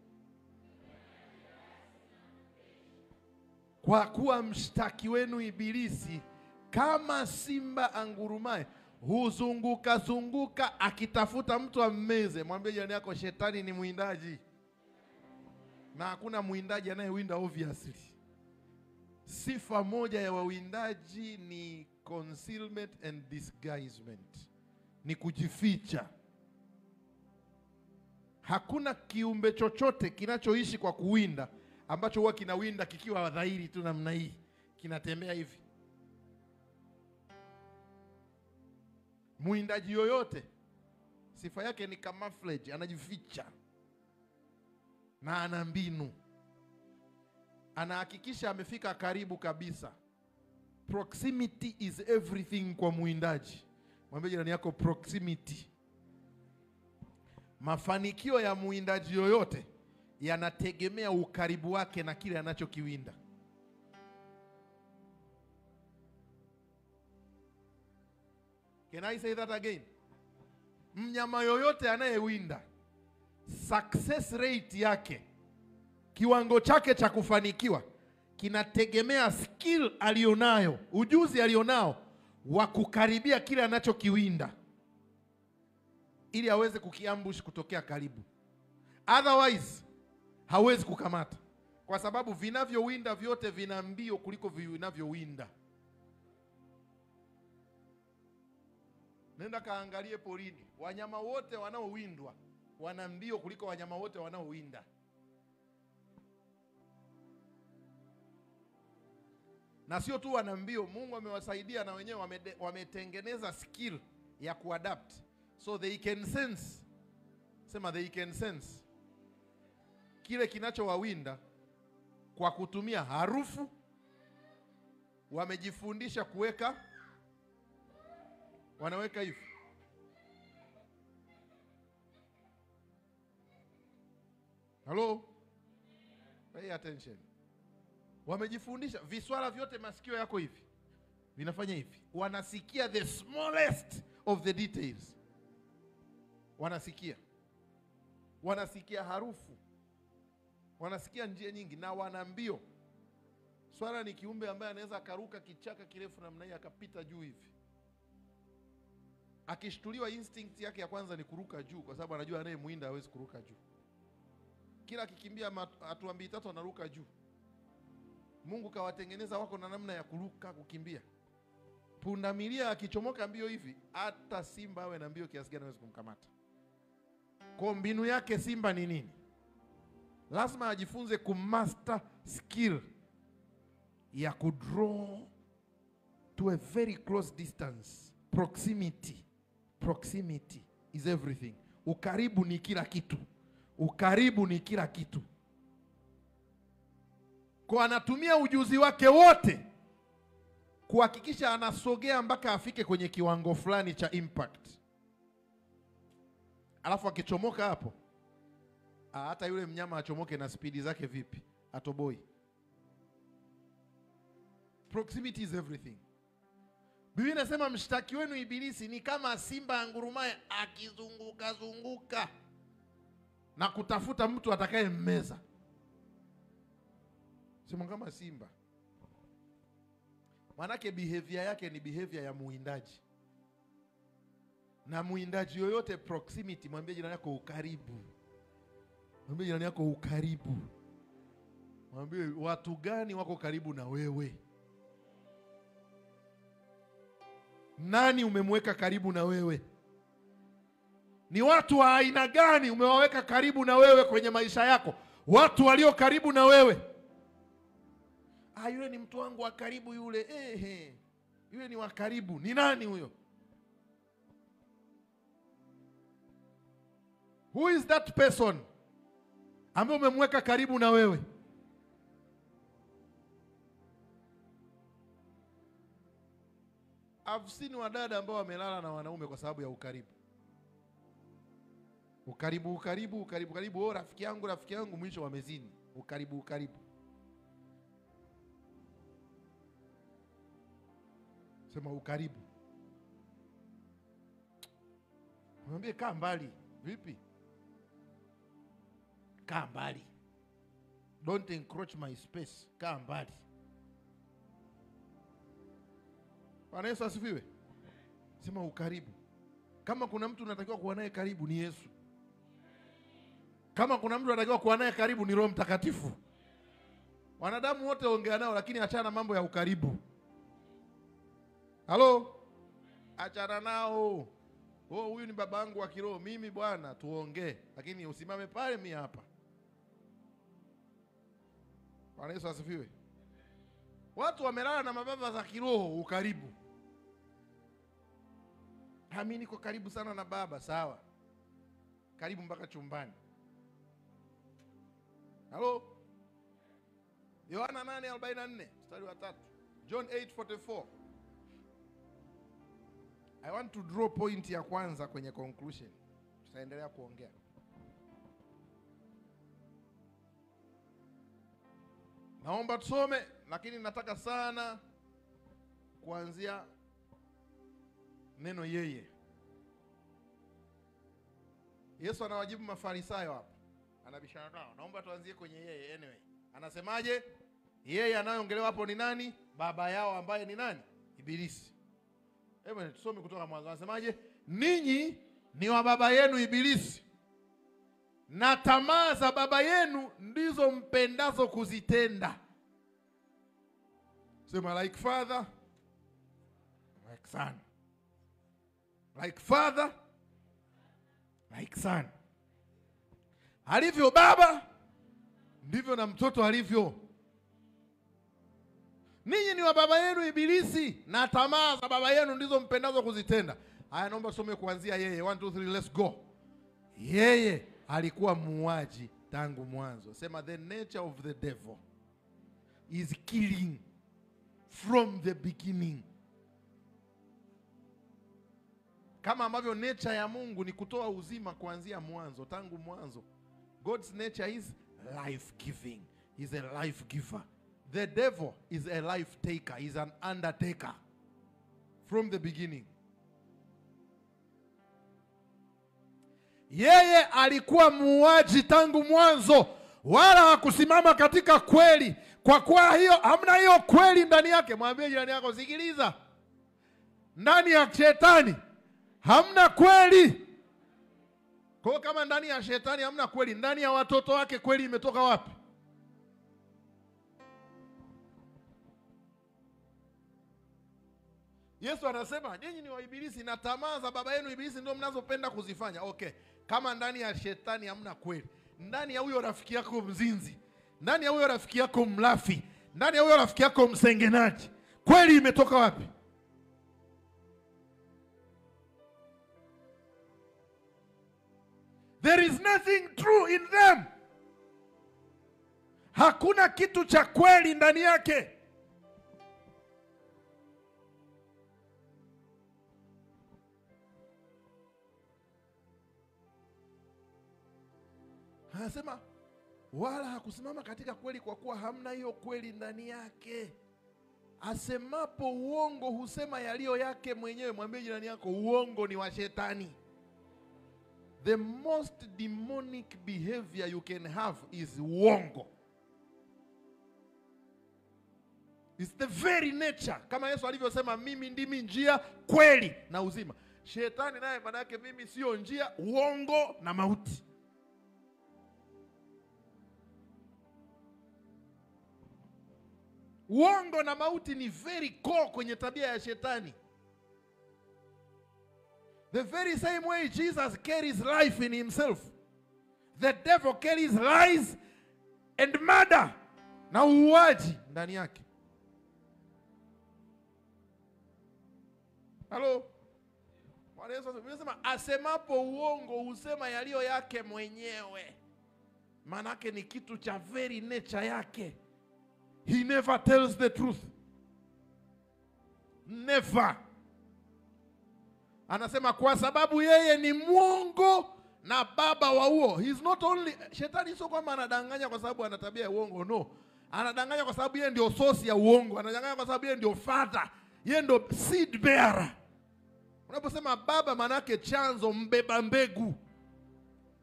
Kwa kuwa mshtaki wenu Ibilisi kama simba angurumaye huzunguka zunguka akitafuta mtu ammeze. Mwambie jirani yako, shetani ni mwindaji. Na hakuna mwindaji anayewinda obviously. Sifa moja ya wawindaji ni concealment and disguisement. Ni kujificha. Hakuna kiumbe chochote kinachoishi kwa kuwinda ambacho huwa kinawinda kikiwa dhahiri tu namna hii. Kinatembea hivi. Mwindaji yoyote sifa yake ni camouflage, anajificha. Na ana mbinu. Anahakikisha amefika karibu kabisa. Proximity is everything kwa mwindaji. Mwambie jirani yako, proximity. Mafanikio ya mwindaji yoyote yanategemea ukaribu wake na kile anachokiwinda. Can I say that again? Mnyama yoyote anayewinda, success rate yake, kiwango chake cha kufanikiwa kinategemea skill alionayo, ujuzi alionao wa kukaribia kile anachokiwinda ili aweze kukiambush kutokea karibu. Otherwise hawezi kukamata, kwa sababu vinavyowinda vyote vina mbio kuliko vinavyowinda. Nenda kaangalie porini, wanyama wote wanaowindwa wana mbio kuliko wanyama wote wanaowinda. Na sio tu wana mbio, Mungu amewasaidia na wenyewe wametengeneza skill ya kuadapt. So they can sense. Sema they can sense kile kinachowawinda kwa kutumia harufu. Wamejifundisha kuweka, wanaweka hivi. Hello? Pay attention. Wamejifundisha, viswala vyote masikio yako hivi vinafanya hivi. Wanasikia the smallest of the details. Wanasikia harufu. Wanasikia njia nyingi na wana mbio. Swala ni kiumbe ambaye anaweza akaruka kichaka kirefu namna hii akapita juu hivi. Akishtuliwa, instinct yake ya kwanza ni kuruka juu, kwa sababu anajua anayemwinda hawezi kuruka juu. Kila akikimbia hatua 2 3 anaruka juu. Mungu kawatengeneza wako na namna ya kuruka, kukimbia. Pundamilia akichomoka mbio hivi, hata simba awe na mbio kiasi gani hawezi kumkamata. Kwa mbinu yake simba ni nini? Lazima ajifunze kumaster skill ya kudraw to a very close distance. Proximity is everything. Ukaribu ni kila kitu. Ukaribu ni kila kitu. Kwa anatumia ujuzi wake wote kuhakikisha anasogea mpaka afike kwenye kiwango fulani cha impact. Alafu akichomoka hapo, hata yule mnyama achomoke na spidi zake vipi, atoboi. Proximity is everything. Biblia inasema mshtaki wenu Ibilisi ni kama simba angurumaye akizunguka zunguka na kutafuta mtu atakayemmeza. Sema kama simba. Manake behavior yake ni behavior ya muindaji. Na muindaji yoyote proximity, mwambie jirani yako ukaribu. Mwambie jirani yako ukaribu. Mwambie watu gani wako karibu na wewe? Nani umemweka karibu na wewe? Ni watu wa aina gani umewaweka karibu na wewe kwenye maisha yako? Watu walio karibu na wewe. Yule ni mtu wangu wa karibu yule. Yule ni wa karibu. Ni nani huyo? Who is that person ambaye umemweka karibu na wewe? I've seen wadada ambao wamelala na wanaume kwa sababu ya ukaribu. Ukaribu. Oh, rafiki yangu, mwisho wamezini. Ukaribu. Sema ukaribu. Mwambie kaa mbali. Vipi? Kaa mbali. Don't encroach my space. Kaa mbali. Bwana Yesu asifiwe. Sema ukaribu. Kama kuna mtu unatakiwa kuwa naye karibu ni Yesu. Kama kuna mtu unatakiwa kuwa naye karibu ni Roho Mtakatifu. Wanadamu wote ongea nao, lakini achana mambo ya ukaribu. Halo? Achana nao. Oh, huyu ni babangu wa kiroho, mimi bwana tuongee, lakini usimame pale mimi hapa. Bwana Yesu asifiwe. Watu wamelala na mababa za kiroho, ukaribu. Mimi niko karibu sana na baba, sawa. Karibu mpaka chumbani. Halo? Yohana 8:44 mstari wa 3. John 8:44. I want to draw point ya kwanza kwenye conclusion. Tutaendelea kuongea. Naomba tusome, lakini nataka sana kuanzia neno yeye. Yesu anawajibu Mafarisayo hapa. Anabishana nao. Naomba tuanzie kwenye yeye anyway. Anasemaje? Yeye anayeongelewa hapo ni nani? Baba yao ambaye ni nani? Ibilisi. Hebu tusome kutoka mwanzo. Anasemaje? Ninyi ni wa baba yenu Ibilisi, na tamaa za baba yenu ndizo mpendazo kuzitenda. Sema like father, like son. Like father, like son. Alivyo baba ndivyo na mtoto alivyo. Ninyi ni wa baba yenu Ibilisi, na tamaa za baba yenu ndizo mpendazo kuzitenda. Haya, naomba some kuanzia yeye. 1 2 3 let's go. Yeye alikuwa muuaji tangu mwanzo. Sema the nature of the devil is killing from the beginning. Kama ambavyo nature ya Mungu ni kutoa uzima kuanzia mwanzo, tangu mwanzo. God's nature is life giving. He's a life giver. The devil is a life taker. He's an undertaker from the beginning. Yeye alikuwa muuaji tangu mwanzo, wala hakusimama katika kweli, kwa kuwa hiyo hamna hiyo kweli ndani yake. Mwambie jirani yako, sikiliza, ndani ya shetani hamna kweli. Kwa kama ndani ya shetani hamna kweli, ndani ya watoto wake kweli imetoka wapi? Yesu anasema nyinyi ni wa Ibilisi, na tamaa za baba yenu Ibilisi ndio mnazopenda kuzifanya. Okay, kama ndani ya shetani hamna kweli, ndani ya huyo rafiki yako mzinzi, ndani ya huyo rafiki yako mlafi, ndani ya huyo rafiki yako msengenaji, kweli imetoka wapi? There is nothing true in them. Hakuna kitu cha kweli ndani yake. Anasema wala hakusimama katika kweli, kwa kuwa hamna hiyo kweli ndani yake. Asemapo uongo husema yaliyo yake mwenyewe. Mwambie jirani yako, uongo ni wa shetani. The most demonic behavior you can have is uongo. It's the very nature. Kama Yesu alivyosema, mimi ndimi njia, kweli na uzima. Shetani naye maana yake mimi sio njia, uongo na mauti. Uongo na mauti ni very core kwenye tabia ya shetani. The very same way Jesus carries life in himself, the devil carries lies and murder, na uuaji ndani yake. Halo? Bwana Yesu anasema asemapo uongo husema yaliyo yake mwenyewe. Maana yake ni kitu cha very nature yake. He never tells the truth. Never. Anasema kwa sababu yeye ni mwongo na baba wa uo. He's not only, shetani sio kwamba anadanganya kwa sababu ana tabia ya uongo, no. Anadanganya kwa sababu yeye ndio source ya uongo. Anadanganya kwa sababu yeye ndio father. Yeye ndio seed bearer. Unaposema baba maana yake chanzo, mbeba mbegu.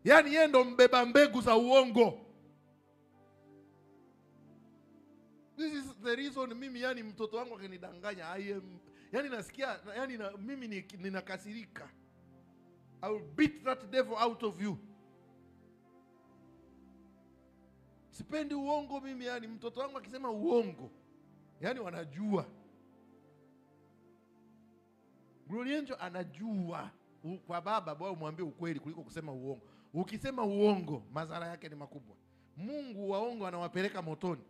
Yaani yeye ndio mbeba mbegu za uongo. This is the reason mimi yani mtoto wangu akinidanganya yani nasikia yani mimi ninakasirika. I will beat that devil out of you. Sipendi uongo mimi yani mtoto wangu akisema uongo. Yani wanajua. Glory Angel anajua kwa baba bora umwambie ukweli kuliko kusema uongo. Ukisema uongo madhara yake ni makubwa. Mungu waongo anawapeleka motoni.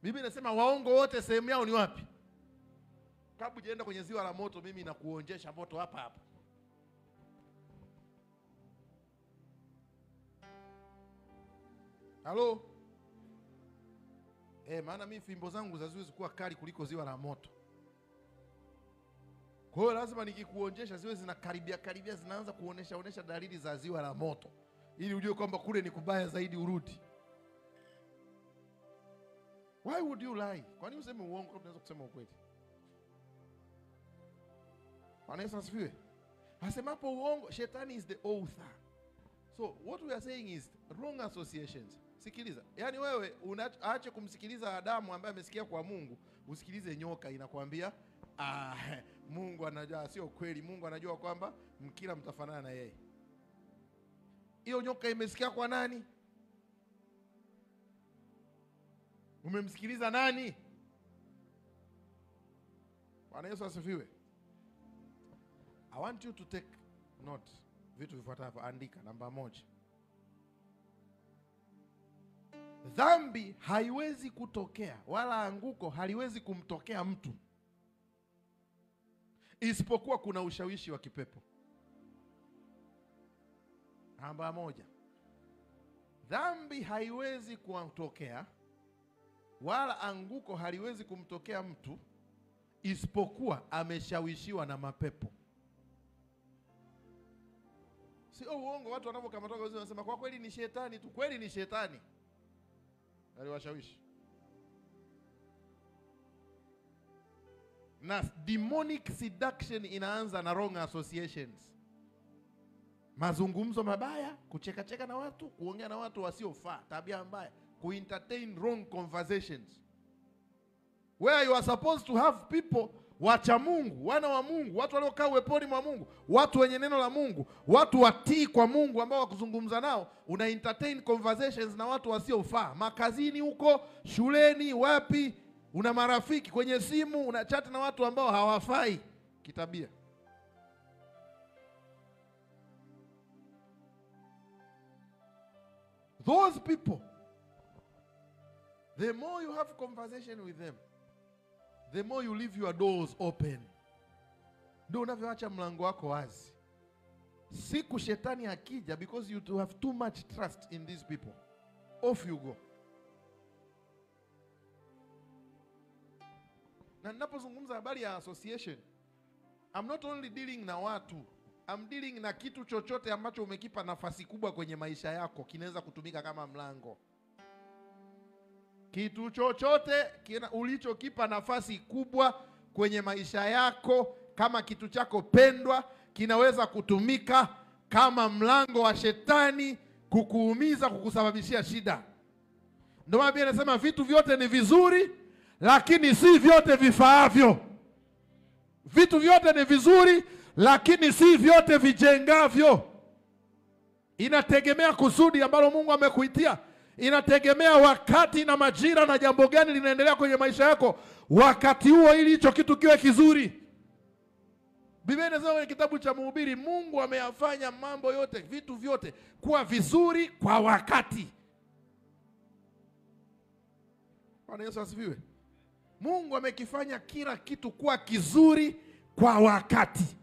Biblia inasema waongo wote sehemu yao ni wapi? Kabla hujaenda kwenye ziwa la moto mimi nakuonjesha moto hapa hapa. Halo? Maana mimi fimbo zangu zaziwezi kuwa kali kuliko ziwa la moto. Kwa hiyo lazima nikikuonjesha ziwe zinakaribia zinaanza kuonesha dalili za ziwa la moto. Ili ujue kwamba kule ni kubaya zaidi urudi. Why would you lie? Kwa nini useme uongo kama unaweza kusema ukweli? Bwana Yesu asifiwe. Asemapo uongo, shetani is the author. So what we are saying is wrong associations. Sikiliza. Yaani wewe unaache kumsikiliza Adamu ambaye amesikia kwa Mungu, usikilize nyoka inakwambia Mungu anajua. Sio kweli. Mungu anajua kwamba mkila mtafanana na yeye. Hiyo nyoka imesikia kwa nani? Umemsikiliza nani? Bwana Yesu asifiwe. I want you to take note. Vitu vifuatavyo, andika. Namba 1. Dhambi haiwezi kutokea wala anguko haliwezi kumtokea mtu isipokuwa kuna ushawishi wa kipepo. Namba 1. Dhambi haiwezi kutokea wala anguko haliwezi kumtokea mtu isipokuwa ameshawishiwa na mapepo. Sio uongo watu wanapokamata wazee wanasema kwa kweli ni shetani tu. Kweli ni shetani aliwashawishi. Na demonic seduction inaanza na wrong associations. Mazungumzo mabaya, kucheka na watu, kuongea na watu wasiofaa, tabia mbaya, entertain wrong conversations. Where you are supposed to have people wacha Mungu, wana wa Mungu, watu waliokaa uweponi mwa Mungu, watu wenye neno la Mungu, watu watii kwa Mungu ambao wakuzungumza nao, una entertain conversations na watu wasiofaa. Makazini huko, shuleni, wapi, una marafiki kwenye simu, una chat na watu ambao hawafai kitabia. Those people, the more you have conversation with them, the more you leave your doors open. Ndio unavyoacha mlango wako wazi. Siku shetani akija, because you have too much trust in these people, off you go. Na ninapozungumza habari ya association, I'm not only dealing na watu, I'm dealing na kitu chochote ambacho umekipa nafasi kubwa kwenye maisha yako, kinaweza kutumika kama mlango. Kitu chochote ulichokipa nafasi kubwa kwenye maisha yako kama kitu chako pendwa, kinaweza kutumika kama mlango wa shetani kukuumiza, kukusababishia shida. Ndio maana Biblia inasema vitu vyote ni vizuri, lakini si vyote vifaavyo. Vitu vyote ni vizuri, lakini si vyote vijengavyo. Inategemea kusudi ambalo Mungu amekuitia. Inategemea wakati na majira na jambo gani linaendelea kwenye maisha yako wakati huo, ili hicho kitu kiwe kizuri. Biblia inasema kwenye kitabu cha Mhubiri, Mungu ameyafanya mambo yote, vitu vyote kuwa vizuri kwa wakati. Bwana Yesu asifiwe. Mungu amekifanya kila kitu kuwa kizuri kwa wakati.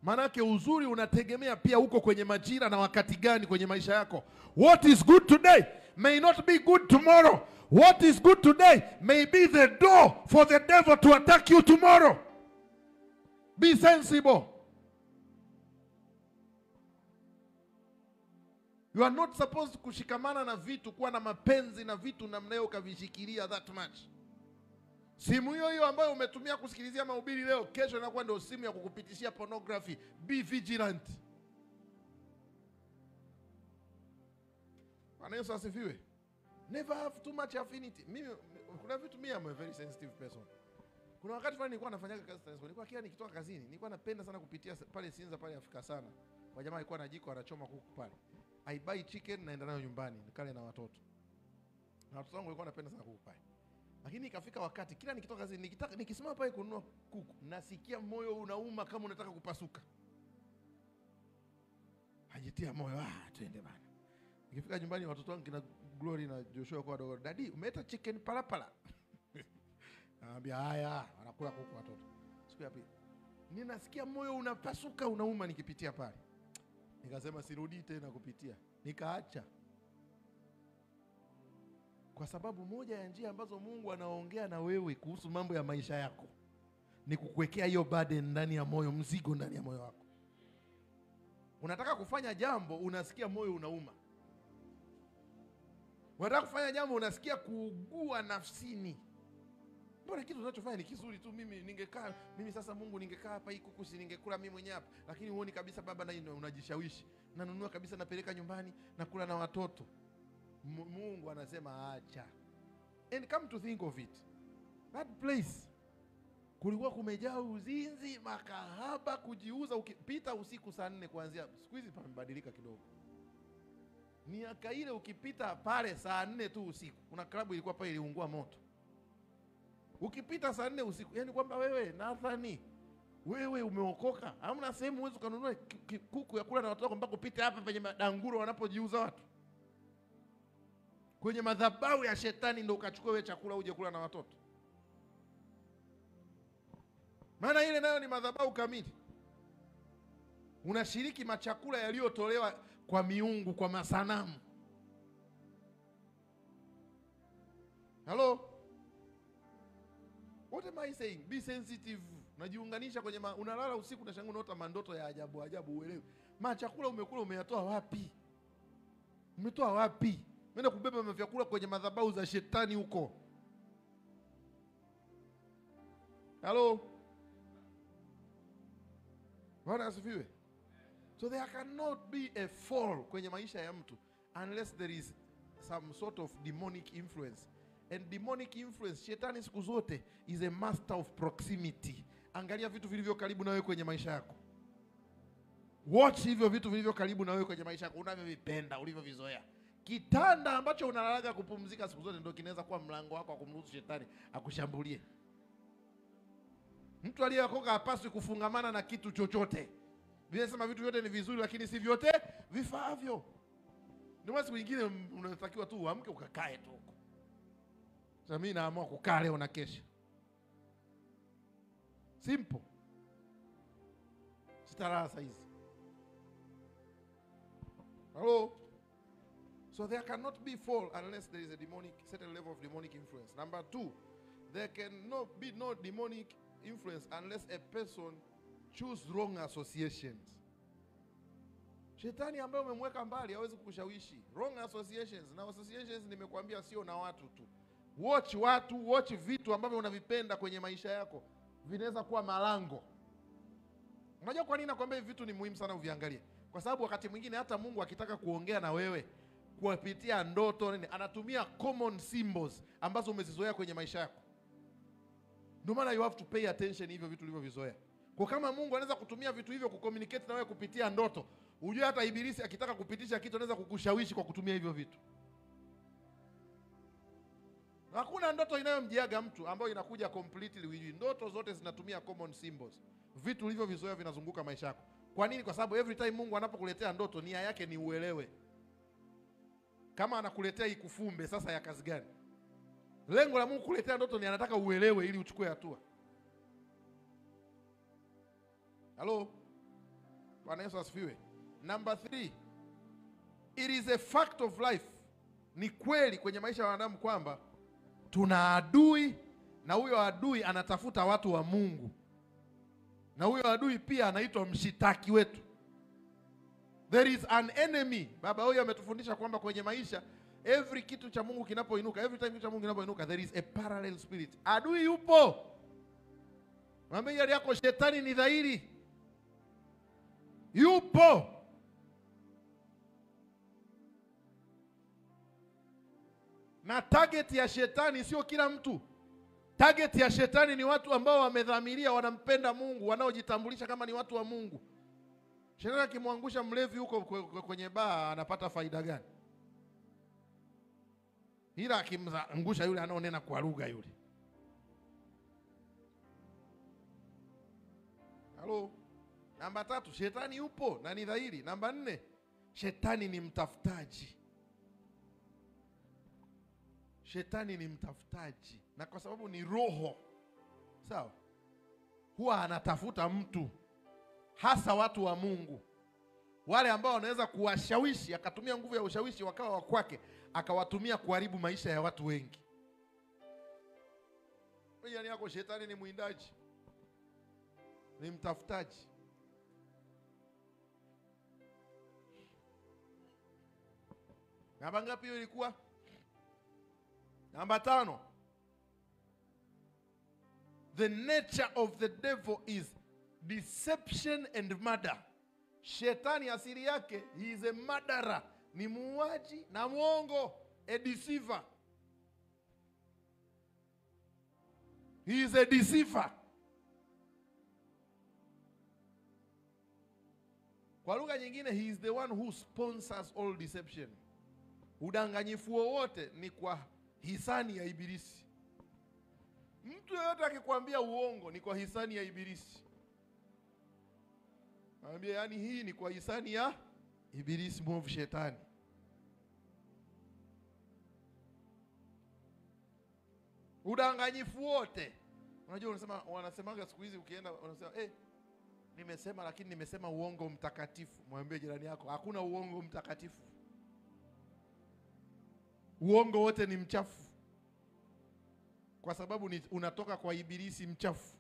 Manake uzuri unategemea pia uko kwenye majira na wakati gani kwenye maisha yako. What is good today may not be good tomorrow. What is good today may be the door for the devil to attack you tomorrow. Be sensible. You are not supposed kushikamana na vitu, kuwa na mapenzi na vitu namna hiyo ukavishikilia that much. Simu hiyo hiyo ambayo umetumia kusikilizia mahubiri leo, kesho inakuwa ndio simu ya kukupitishia pornography. Be vigilant. Bwana Yesu asifiwe. Never have too much affinity. Mimi kuna vitu, mimi am a very sensitive person. Kuna wakati fulani nilikuwa nafanyaga kazi TANESCO. Nilikuwa kila nikitoka kazini, nilikuwa napenda sana kupitia pale Sinza pale Afrika sana. Kwa jamaa alikuwa na jiko anachoma kuku pale. I buy chicken naenda nayo nyumbani, nikale na watoto. Na watoto wangu walikuwa wanapenda sana kuku pale. Lakini ikafika wakati kila nikitoka kazini, nikisimama pale kununua kuku, nasikia moyo unauma kama unataka kupasuka. Hajitia moyo, twende bana. Nikifika nyumbani watoto wangu kina Glory na Joshua kwa dogo, "Daddy, umeleta chicken palapala?" Naambia haya, wanakula kuku watoto. Siku ya pili ninasikia moyo unapasuka, unauma nikipitia pale. Nikasema sirudi tena kupitia. Nikaacha. Kwa sababu moja ya njia ambazo Mungu anaongea na wewe kuhusu mambo ya maisha yako ni kukuwekea hiyo burden ndani ya moyo, mzigo ndani ya moyo wako. Unataka kufanya jambo, unasikia moyo unauma. Unataka kufanya jambo, unasikia kuugua nafsini. Mbona kitu unachofanya ni kizuri tu, mimi sasa Mungu ningekaa hapa hii kuku si ningekula mimi mwenyewe hapa, lakini huoni kabisa baba na unajishawishi. Nanunua kabisa napeleka nyumbani na kula na watoto. Mungu anasema acha. And come to think of it, that place kulikuwa kumejaa uzinzi, makahaba, kujiuza. Ukipita usiku saa 4 kuanzia, siku hizi pamebadilika kidogo. Miaka ile ukipita pale saa 4 tu usiku, kuna klabu ilikuwa pale iliungua moto. Ukipita saa 4 usiku, yani kwamba wewe Nathani, wewe umeokoka, hamna sehemu uwezo kanunua kuku ya kula na watoto mpaka upite hapa penye madanguro wanapojiuza watu. Kwenye madhabahu ya shetani ndio ukachukua wewe chakula uje kula na watoto. Maana ile nayo ni madhabahu kamili. Unashiriki machakula yaliyotolewa kwa miungu, kwa masanamu. Hello? What am I saying? Be sensitive. Najiunganisha kwenye unalala usiku na shangu unaota mandoto ya ajabu ajabu, uelewe. Machakula umekula umeyatoa wapi? Umetoa wapi? Menda kubeba vyakula kwenye madhabahu za shetani huko. Hello? Bwana asifiwe. So there cannot be a fall kwenye maisha ya mtu unless there is some sort of demonic influence. And demonic influence, shetani siku zote is a master of proximity. Angalia vitu vilivyo karibu na wewe kwenye maisha yako. Watch hivyo vitu vilivyo karibu na wewe kwenye maisha yako, unavyovipenda, ulivyovizoea. Kitanda ambacho unalalaga kupumzika siku zote ndio kinaweza kuwa mlango wako wa kumruhusu shetani akushambulie. Mtu aliyeokoka hapaswi kufungamana na kitu chochote. Biblia inasema vitu vyote ni vizuri lakini si vyote vifaavyo. Ndio siku nyingine unatakiwa tu uamke ukakae tu huko. Sasa mimi naamua kukaa leo na kesho. Simple. Sitalala saa hizi. Hello? So there cannot be fall unless there is a certain level of demonic influence. Number 2, there cannot be no demonic influence unless a person choose wrong associations. Shetani ambaye umemweka mbali hawezi kukushawishi. Wrong associations. Na associations nimekuambia sio na watu tu. Watch vitu ambavyo unavipenda kwenye maisha yako. Vinaweza kuwa malango. Unajua kwa nini nakwambia hivi vitu ni muhimu sana uviangalie? Kwa sababu wakati mwingine hata Mungu akitaka kuongea na wewe kupitia ndoto nini, anatumia common symbols ambazo umezizoea kwenye maisha yako. Ndio maana you have to pay attention hivyo vitu ulivyovizoea. Kwa kama Mungu anaweza kutumia vitu hivyo kucommunicate na wewe kupitia ndoto, ujue hata ibilisi akitaka kupitisha kitu anaweza kukushawishi kwa kutumia hivyo vitu. Hakuna ndoto inayomjiaga mtu ambayo inakuja completely with. Ndoto zote zinatumia common symbols. Vitu ulivyovizoea vinazunguka maisha yako. Kwa nini? Kwa sababu every time Mungu anapokuletea ndoto, nia yake ni uelewe. Kama anakuletea ikufumbe, sasa ya kazi gani? Lengo la Mungu kuletea ndoto ni anataka uelewe ili uchukue hatua. Hello? Bwana Yesu asifiwe. Number 3. It is a fact of life. Ni kweli kwenye maisha ya wanadamu kwamba tuna adui, na huyo adui anatafuta watu wa Mungu. Na huyo adui pia anaitwa mshitaki wetu. There is an enemy. Baba huyu ametufundisha kwamba kwenye maisha every kitu cha Mungu kinapoinuka, every time kitu cha Mungu kinapoinuka, there is a parallel spirit. Adui yupo. Mwambie jirani yako, shetani ni dhahiri. Yupo. Na target ya shetani sio kila mtu. Target ya shetani ni watu ambao wamedhamiria, wanampenda Mungu, wanaojitambulisha kama ni watu wa Mungu. Shetani akimwangusha mlevi huko kwenye baa anapata faida gani? Ila akimangusha yule anaonena kwa lugha yule. Halo. Namba 3, shetani yupo na ni dhahiri. Namba 4, shetani ni mtafutaji. Shetani ni mtafutaji, na kwa sababu ni roho, sawa, huwa anatafuta mtu, hasa watu wa Mungu, wale ambao wanaweza kuwashawishi, akatumia nguvu ya ushawishi wakawa wa kwake, akawatumia kuharibu maisha ya watu wengi. Yaani yako shetani ni mwindaji, ni mtafutaji. Namba ngapi hiyo ilikuwa? Namba 5. The nature of the devil is deception and murder. Shetani asili yake, he is a murderer, ni muuaji na mwongo, a deceiver. He is a deceiver. Kwa lugha nyingine, he is the one who sponsors all deception. Udanganyifu wowote ni kwa hisani ya Ibilisi. Mtu yeyote akikwambia uongo ni kwa hisani ya Ibilisi. Anambia yani hii ni kwa hisani ya Ibilisi, mwovu shetani. Udanganyifu wote. Unajua wanasemaga siku hizi ukienda wanasema nimesema, lakini nimesema uongo mtakatifu. Mwambie jirani yako, hakuna uongo mtakatifu. Uongo wote ni mchafu, kwa sababu unatoka kwa Ibilisi mchafu.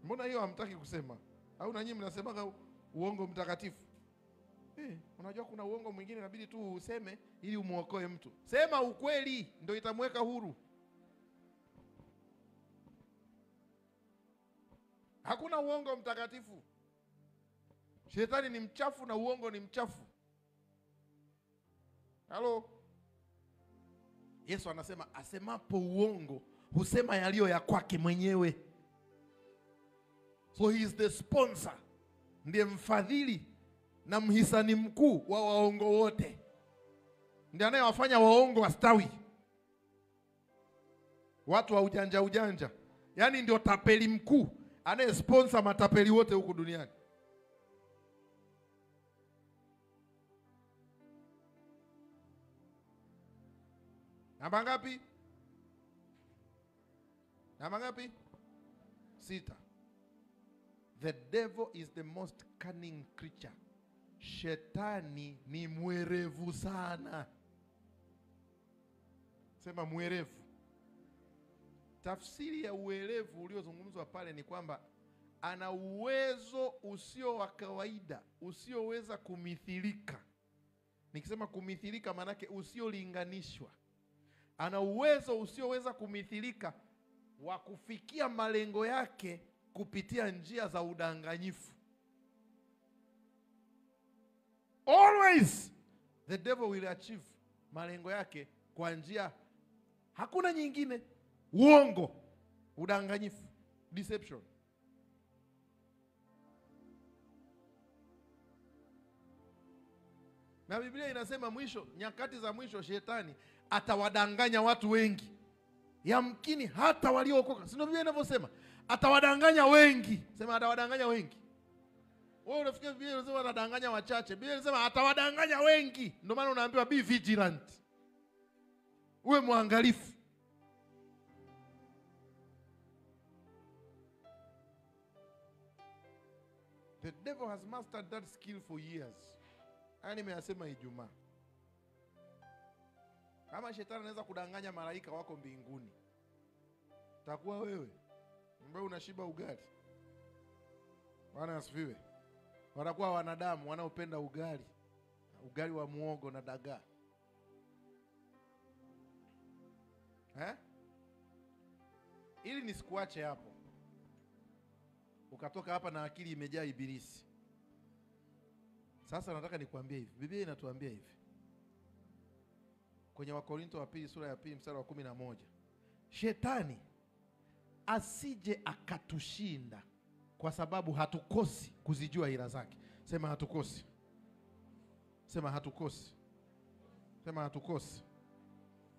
Mbona hiyo hamtaki kusema? Au na nyinyi mnasemaga uongo mtakatifu? Unajua kuna uongo mwingine inabidi tu useme ili umuokoe mtu. Sema ukweli ndio itamweka huru. Hakuna uongo mtakatifu. Shetani ni mchafu na uongo ni mchafu. Halo. Yesu anasema asemapo uongo husema yaliyo ya kwake mwenyewe. So he is the sponsor, ndiye mfadhili na mhisani mkuu wa waongo wote. Ndiye anayewafanya waongo wastawi, watu wa ujanja. Yaani ndio tapeli mkuu anayesponsor matapeli wote huku duniani. Namba ngapi? Namba ngapi? 6. The devil is the most cunning creature. Shetani ni mwerevu sana. Sema mwerevu. Tafsiri ya uwerevu uliozungumzwa pale ni kwamba ana uwezo usio wa kawaida, usioweza kumithilika. Nikisema kumithilika manake usiolinganishwa. Ana uwezo usioweza kumithilika wa kufikia malengo yake kupitia njia za udanganyifu. Always the devil will achieve malengo yake kwa njia, hakuna nyingine. Uongo, udanganyifu, deception. Na Biblia inasema mwisho, nyakati za mwisho shetani atawadanganya watu wengi. Yamkini hata waliookoka. Si ndio Biblia inavyosema? Atawadanganya wengi. Sema atawadanganya wengi. Wewe unafikiri Biblia inasema atadanganya wachache? Biblia inasema atawadanganya wengi. Ndio maana unaambiwa be vigilant. Uwe mwangalifu. The devil has mastered that skill for years. Nimeyasema Ijumaa. Kama shetani anaweza kudanganya malaika wako mbinguni, takuwa wewe ambaye unashiba ugali. Bwana asifiwe. watakuwa wanadamu wanaopenda ugali wa muogo na dagaa. Ili nisikuache hapo ukatoka hapa na akili imejaa ibilisi. Sasa nataka nikwambie hivi. Biblia inatuambia hivi kwenye Wakorintho wa pili sura ya 2 mstari wa 11. Shetani asije akatushinda kwa sababu hatukosi kuzijua hila zake. Sema hatukosi. Sema hatukosi. Sema hatukosi.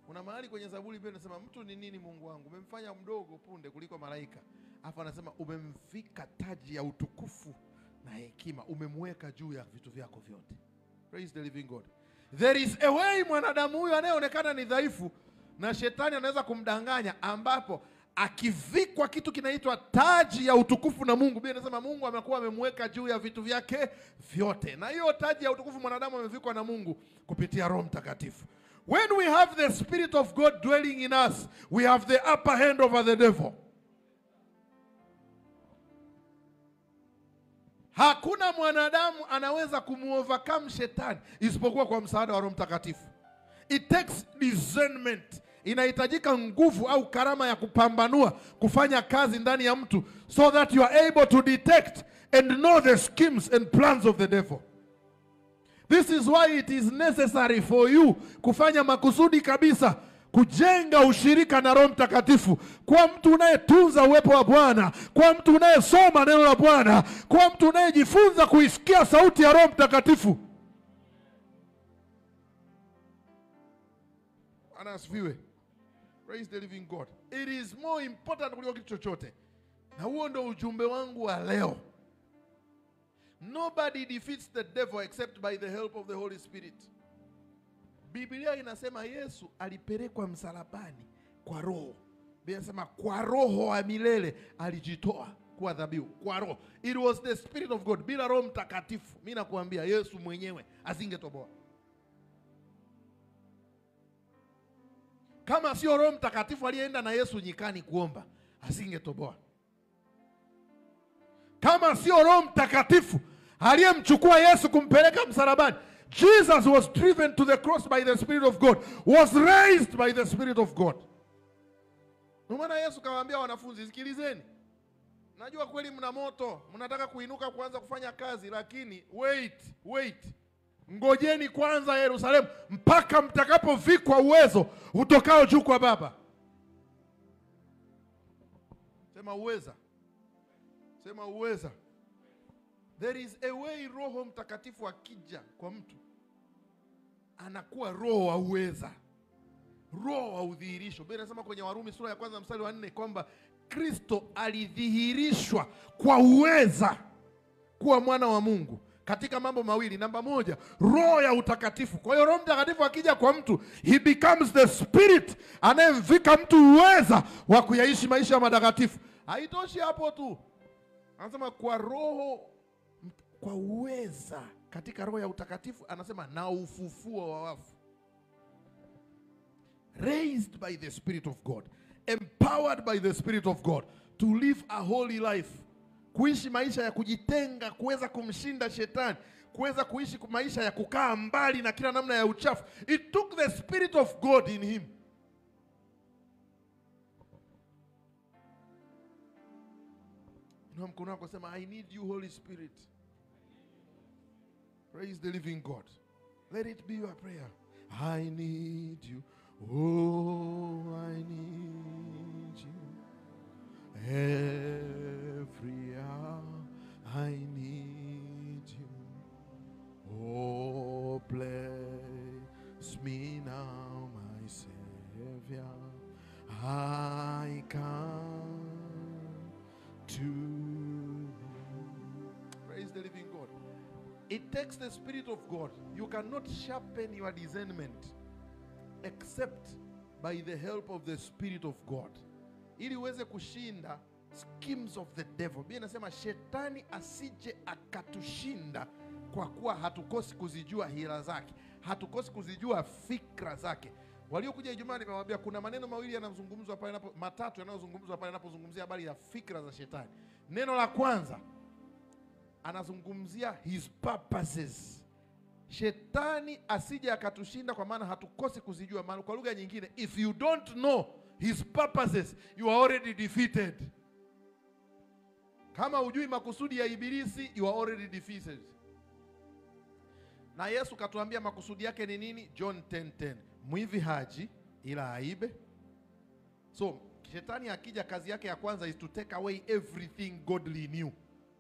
Kuna mahali kwenye Zaburi Biblia inasema mtu ni nini Mungu wangu? Umemfanya mdogo punde kuliko malaika. Afa anasema umemvika taji ya utukufu na hekima, umemweka juu ya vitu vyako vyote. Praise the living God. There is a way mwanadamu huyu anayeonekana ni dhaifu na shetani anaweza kumdanganya, ambapo akivikwa kitu kinaitwa taji ya utukufu na Mungu. Biblia inasema Mungu amekuwa amemweka juu ya vitu vyake vyote. Na hiyo taji ya utukufu mwanadamu amevikwa na Mungu kupitia Roho Mtakatifu. When we have the Spirit of God dwelling in us, we have the upper hand over the devil. Hakuna mwanadamu anaweza kumuovercome shetani isipokuwa kwa msaada wa Roho Mtakatifu. It takes discernment. Inahitajika nguvu au karama ya kupambanua, kufanya kazi ndani ya mtu, so that you are able to detect and know the schemes and plans of the devil. This is why it is necessary for you kufanya makusudi kabisa, kujenga ushirika na Roho Mtakatifu, kwa mtu unayetunza uwepo wa Bwana, kwa mtu unayesoma neno la Bwana, kwa mtu unayejifunza kuisikia sauti ya Roho Mtakatifu. Anasifiwe. Praise the living God. It is more important kuliko kitu chochote. Na huo ndio ujumbe wangu wa leo. Nobody defeats the devil except by the help of the Holy Spirit. Biblia inasema Yesu alipelekwa msalabani kwa roho. Biblia inasema kwa roho wa milele alijitoa kuwa dhabihu, kwa roho. It was the Spirit of God. Bila Roho Mtakatifu, mimi nakuambia Yesu mwenyewe asingetoboa. Kama sio Roho Mtakatifu aliyeenda na Yesu nyikani kuomba, asingetoboa. Kama sio Roho Mtakatifu aliyemchukua Yesu kumpeleka msalabani, Jesus was driven to the cross by the Spirit of God, was raised by the Spirit of God. Ndio maana Yesu kawaambia wanafunzi, sikilizeni, najua kweli mna moto, mnataka kuinuka kuanza kufanya kazi, lakini wait. Ngojeni kwanza Yerusalemu mpaka mtakapovikwa uwezo utokao juu kwa Baba. Sema uweza. Sema uweza. There is a way Roho Mtakatifu akija kwa mtu anakuwa roho wa uweza, roho wa udhihirisho. Biblia inasema kwenye Warumi sura ya 1 mstari wa 4 kwamba Kristo alidhihirishwa kwa uweza kuwa mwana wa Mungu katika mambo mawili. Namba moja, roho ya utakatifu. Kwa hiyo Roho Mtakatifu akija kwa mtu, he becomes the spirit anayemvika mtu uweza wa kuyaishi maisha matakatifu. Haitoshi hapo tu. Anasema kwa roho, kwa uweza katika roho ya utakatifu, anasema na ufufuo wa wafu. Raised by the Spirit of God, empowered by the Spirit of God to live a holy life. Kuishi maisha ya kujitenga, kuweza kumshinda shetani, kuweza kuishi maisha ya kukaa mbali na kila namna ya uchafu. It took the Spirit of God in him. Mkono wako sema, I need you Holy Spirit. Praise the living God. Let it be your prayer. I need you. Oh, I need you. Every hour I need you. Oh, bless me now, my Savior. I come to you. Praise the living God. It takes the Spirit of God. You cannot sharpen your discernment except by the help of the Spirit of God. Ili uweze kushinda schemes of the devil. Biblia inasema shetani asije akatushinda, kwa kuwa hatukosi kuzijua hila zake, hatukosi kuzijua fikra zake. Waliokuja Ijumaa nimewambia kuna maneno mawili yanazungumzwa pale matatu yanayozungumzwa pale ninapozungumzia habari ya fikra za shetani. Neno la kwanza anazungumzia his purposes. Shetani asije akatushinda, kwa maana hatukosi kuzijua. Maana kwa lugha nyingine, if you don't know his purposes, you are already defeated. Kama hujui makusudi ya Ibilisi, you are already defeated. Na Yesu katuambia makusudi yake ni nini? John 10:10. Mwivi haji ila aibe. So shetani akija, kazi yake ya kwanza is to take away everything godly in you.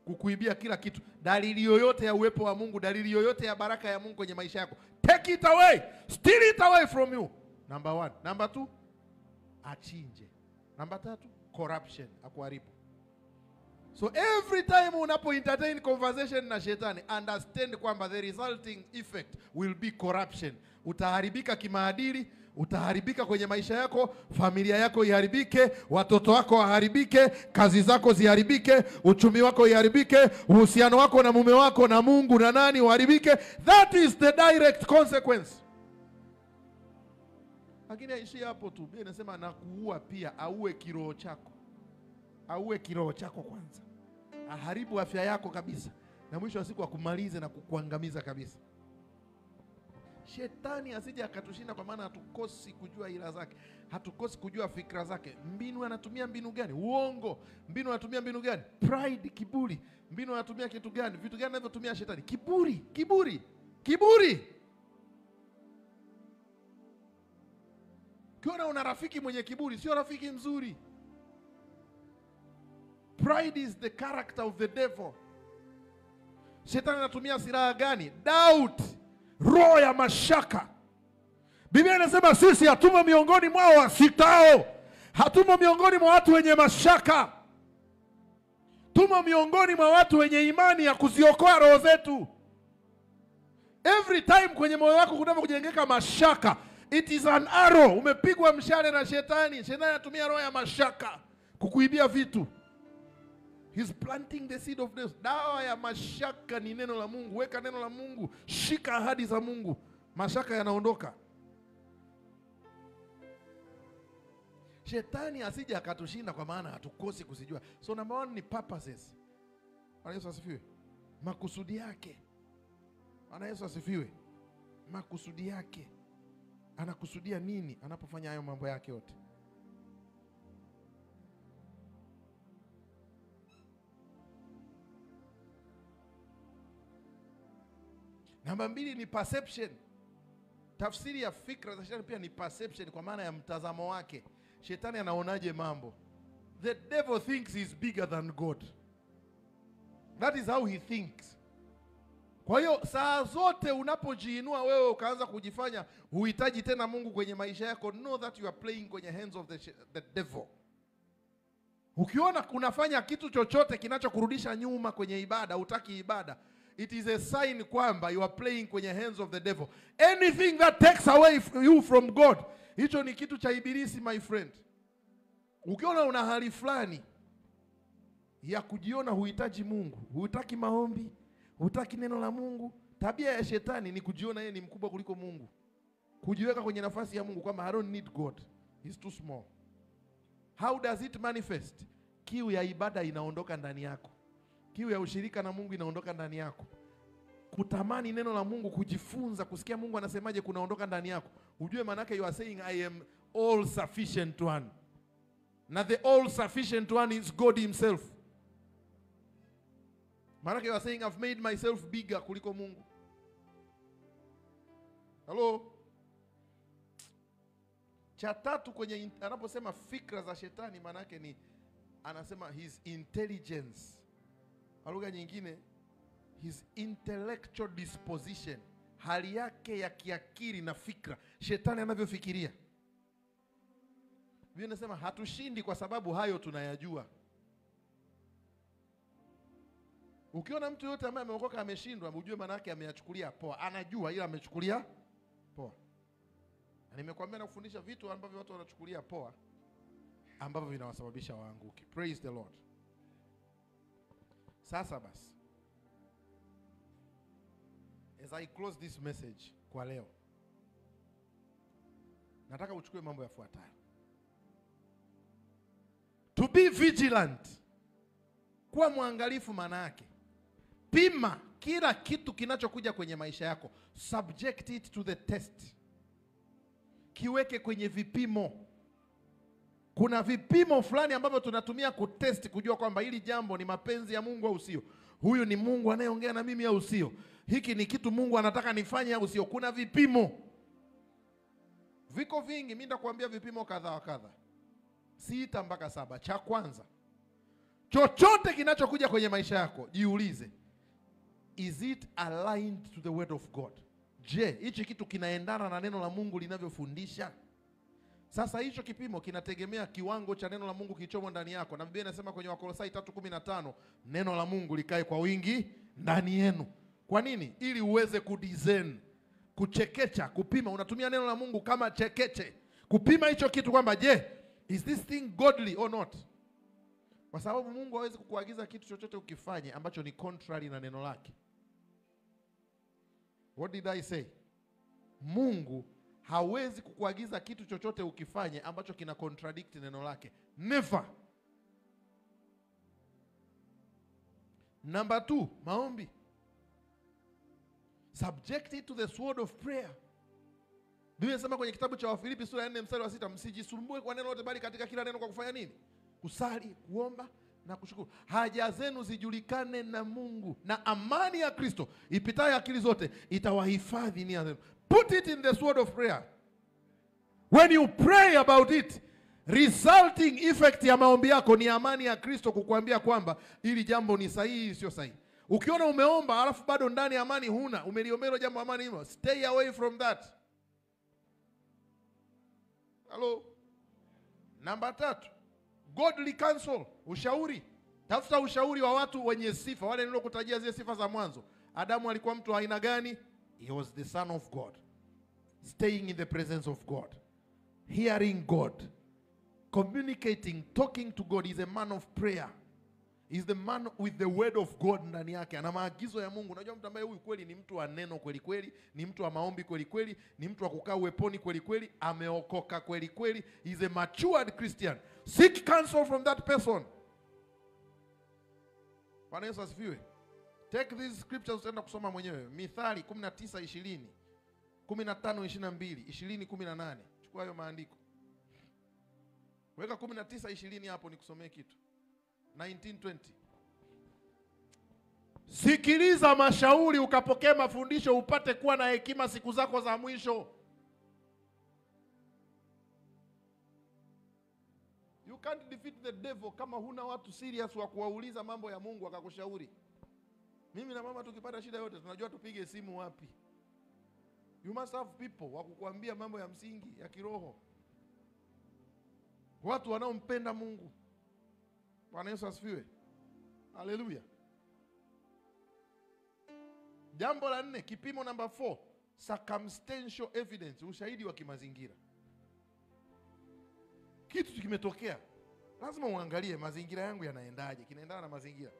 Kukuibia kila kitu. Dalili yoyote ya uwepo wa Mungu, dalili yoyote ya baraka ya Mungu kwenye maisha yako, take it away, steal it away from you. Number 1. Number 2, achinje. Number 3, corruption, akuharibu. So every time unapo entertain conversation na shetani, understand kwamba the resulting effect will be corruption. Utaharibika kimaadili, utaharibika kwenye maisha yako, familia yako iharibike, watoto wako waharibike, kazi zako ziharibike, uchumi wako iharibike, uhusiano wako na mume wako na Mungu na nani uharibike. That is the direct consequence. Lakini aishi hapo tu. Biblia inasema na kuua pia, auwe kiroho chako. Auwe kiroho chako kwanza. Aharibu afya yako kabisa, na mwisho wa siku akumalize na kukuangamiza kabisa. Shetani asije akatushinda, kwa maana hatukosi kujua ila zake, hatukosi kujua fikra zake. Mbinu anatumia mbinu gani? Uongo. Mbinu anatumia mbinu gani? Pride, kiburi. Mbinu anatumia kitu gani? Vitu gani anavyotumia shetani? Kiburi, kiburi, kiburi. Ukiona una rafiki mwenye kiburi, sio rafiki mzuri. Pride is the character of the devil. Shetani anatumia silaha gani? Doubt, roho ya mashaka. Biblia inasema sisi hatumo miongoni mwao wasitao. Hatumo miongoni mwa watu wenye mashaka. Tumo miongoni mwa watu wenye imani ya kuziokoa roho zetu. Every time kwenye moyo wako kunapojengeka mashaka, it is an arrow. Umepigwa mshale na shetani. Shetani anatumia roho ya mashaka kukuibia vitu. He's planting the seed of death. Dawa ya mashaka ni neno la Mungu. Weka neno la Mungu, shika ahadi za Mungu, mashaka yanaondoka. Shetani asije akatushinda, kwa maana hatukosi kuzijua. So number 1 ni purposes. Bwana Yesu asifiwe. Makusudi yake. Bwana Yesu asifiwe. Makusudi yake. Anakusudia nini anapofanya hayo mambo yake yote? Namba 2 ni perception. Tafsiri ya fikra za shetani pia ni perception, kwa maana ya mtazamo wake. Shetani anaonaje mambo? The devil thinks he's bigger than God. That is how he thinks. Kwa hiyo saa zote unapojiinua wewe ukaanza kujifanya huhitaji tena Mungu kwenye maisha yako, know that you are playing kwenye hands of the devil. Ukiona unafanya kitu chochote kinachokurudisha nyuma kwenye ibada, hutaki ibada, it is a sign kwamba you are playing kwenye hands of the devil. Anything that takes away you from God, hicho ni kitu cha Ibilisi, my friend. Ukiona una hali fulani ya kujiona huhitaji Mungu, hutaki maombi, hutaki neno la Mungu, tabia ya shetani ni kujiona yeye ni mkubwa kuliko Mungu. Kujiweka kwenye nafasi ya Mungu kwamba I don't need God, he's too small. How does it manifest? Kiu ya ibada inaondoka ndani yako. Kiu ya ushirika na Mungu inaondoka ndani yako. Kutamani neno la Mungu, kujifunza, kusikia Mungu anasemaje kunaondoka ndani yako. Ujue manake you are saying I am all sufficient one. Na the all sufficient one is God himself. Manake you are saying I've made myself bigger kuliko Mungu. Hello? Cha tatu kwenye anaposema fikra za shetani, manake ni anasema his intelligence. Kwa lugha nyingine, his intellectual disposition, hali yake ya kiakili na fikra, shetani anavyofikiria. Biblia inasema hatushindi kwa sababu hayo tunayajua. Ukiona mtu yote ambaye ameokoka ameshindwa, ujue maana yake ameyachukulia poa. Anajua ila amechukulia poa. Na nimekwambia na kufundisha vitu ambavyo watu wanachukulia poa, ambavyo vinawasababisha waanguke. Praise the Lord. Sasa basi, as I close this message kwa leo, nataka uchukue mambo yafuatayo. To be vigilant, kuwa mwangalifu maana yake Pima kila kitu kinachokuja kwenye maisha yako, subject it to the test. Kiweke kwenye vipimo. Kuna vipimo fulani ambavyo tunatumia kutest, kujua kwamba hili jambo ni mapenzi ya Mungu au sio. Huyu ni Mungu anayeongea na mimi au sio. Hiki ni kitu Mungu anataka nifanye au sio. Kuna vipimo. Viko vingi, mimi nitakwambia vipimo kadha wa kadha. 6 mpaka 7. Cha kwanza, chochote kinachokuja kwenye maisha yako, jiulize, is it aligned to the word of God? Je, hichi kitu kinaendana na neno la Mungu linavyofundisha? Sasa hicho kipimo kinategemea kiwango cha neno la Mungu kilichomo ndani yako. Na Biblia inasema kwenye Wakolosai 3:15, neno la Mungu likae kwa wingi ndani yenu. Kwa nini? Ili uweze kudiscern, kuchekecha, kupima. Unatumia neno la Mungu kama chekeche kupima hicho kitu kwamba je, is this thing godly or not? Kwa sababu Mungu hawezi kukuagiza kitu chochote ukifanye ambacho ni contrary na neno lake. What did I say? Mungu hawezi kukuagiza kitu chochote ukifanye ambacho kina contradict neno lake. Never. Number 2, maombi. Subject it to the sword of prayer. Biblia inasema kwenye kitabu cha Wafilipi sura ya 4 mstari wa 6, msijisumbue kwa neno lote, bali katika kila neno kwa kufanya nini? Kusali, kuomba na kushukuru. Haja zenu zijulikane na Mungu, na amani ya Kristo ipitayo akili zote itawahifadhi nia zenu. Put it in the sword of prayer. When you pray about it, resulting effect ya maombi yako ni amani ya Kristo kukuambia kwamba ili jambo ni sahihi, sio sahihi. Ukiona umeomba alafu bado ndani amani huna, umeliombea jambo amani hilo, stay away from that. Hello. Number 3, godly counsel, ushauri. Tafuta ushauri wa watu wenye sifa, wale nilokutajia zile sifa za mwanzo. Adamu alikuwa mtu aina gani? He was the son of God, staying in the presence of God, hearing God, communicating, talking to God. Is a man of prayer. Is the man with the word of God ndani yake. Ana maagizo ya Mungu. Unajua mtu ambaye huyu kweli ni mtu wa neno kweli kweli, ni mtu wa maombi kweli kweli, ni mtu wa kukaa uweponi kweli kweli, ameokoka kweli kweli. Is a matured Christian. Seek counsel from that person. Bwana Yesu asifiwe. Take these scriptures, utaenda kusoma mwenyewe. Mithali 19:20, 15:22, 20:18. Chukua hayo maandiko. Weka 19:20 hapo nikusomee kitu. 19:20. Sikiliza mashauri ukapokea mafundisho upate kuwa na hekima siku zako za mwisho. You can't defeat the devil kama huna watu serious wa kuwauliza mambo ya Mungu akakushauri. Mimi na mama tukipata shida yote tunajua tupige simu wapi. You must have people wa kukuambia mambo ya msingi ya kiroho. Watu wanaompenda Mungu. Bwana Yesu asifiwe. Haleluya. Jambo la 4, kipimo number 4, circumstantial evidence, ushahidi wa kimazingira. Kitu kimetokea, lazima uangalie mazingira yangu yanaendaje, kinaendana na mazingira.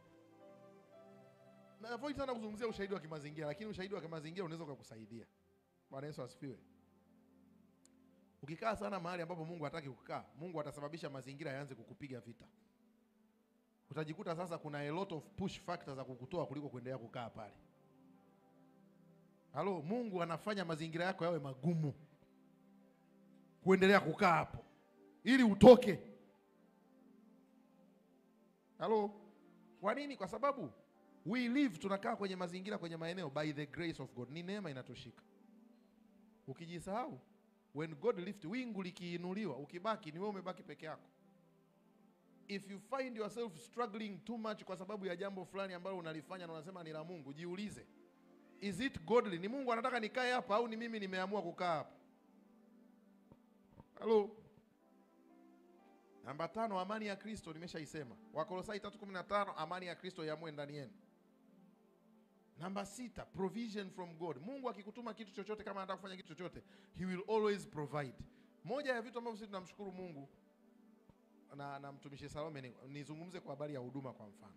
Na avoid sana kuzungumzia ushahidi wa kimazingira, lakini ushahidi wa kimazingira unaweza kukusaidia. Bwana Yesu asifiwe. Ukikaa sana mahali ambapo Mungu hataki kukaa, Mungu atasababisha mazingira yaanze kukupiga vita. Utajikuta sasa kuna a lot of push factors za kukutoa kuliko kuendelea kukaa pale. Halo, Mungu anafanya mazingira yako yawe magumu kuendelea kukaa hapo ili utoke. Halo. Kwa nini? Kwa sababu we live, tunakaa kwenye mazingira, kwenye maeneo by the grace of God. Ni neema inatushika. Ukijisahau, when God lift, wingu likiinuliwa, ukibaki ni wewe umebaki peke yako. If you find yourself struggling too much kwa sababu ya jambo fulani ambalo unalifanya na unasema ni la Mungu, jiulize, is it godly? Ni Mungu anataka nikae hapa au ni mimi nimeamua kukaa hapa? Hello. Namba 5, amani ya Kristo, nimeshaisema. Wakolosai 3:15, amani ya Kristo iamue ndani yenu. Namba 6, provision from God. Mungu akikutuma kitu chochote, kama anataka kufanya kitu chochote, he will always provide. Moja ya vitu ambavyo sisi tunamshukuru Mungu na mtumishi Salome, nizungumze kwa habari ya huduma kwa mfano.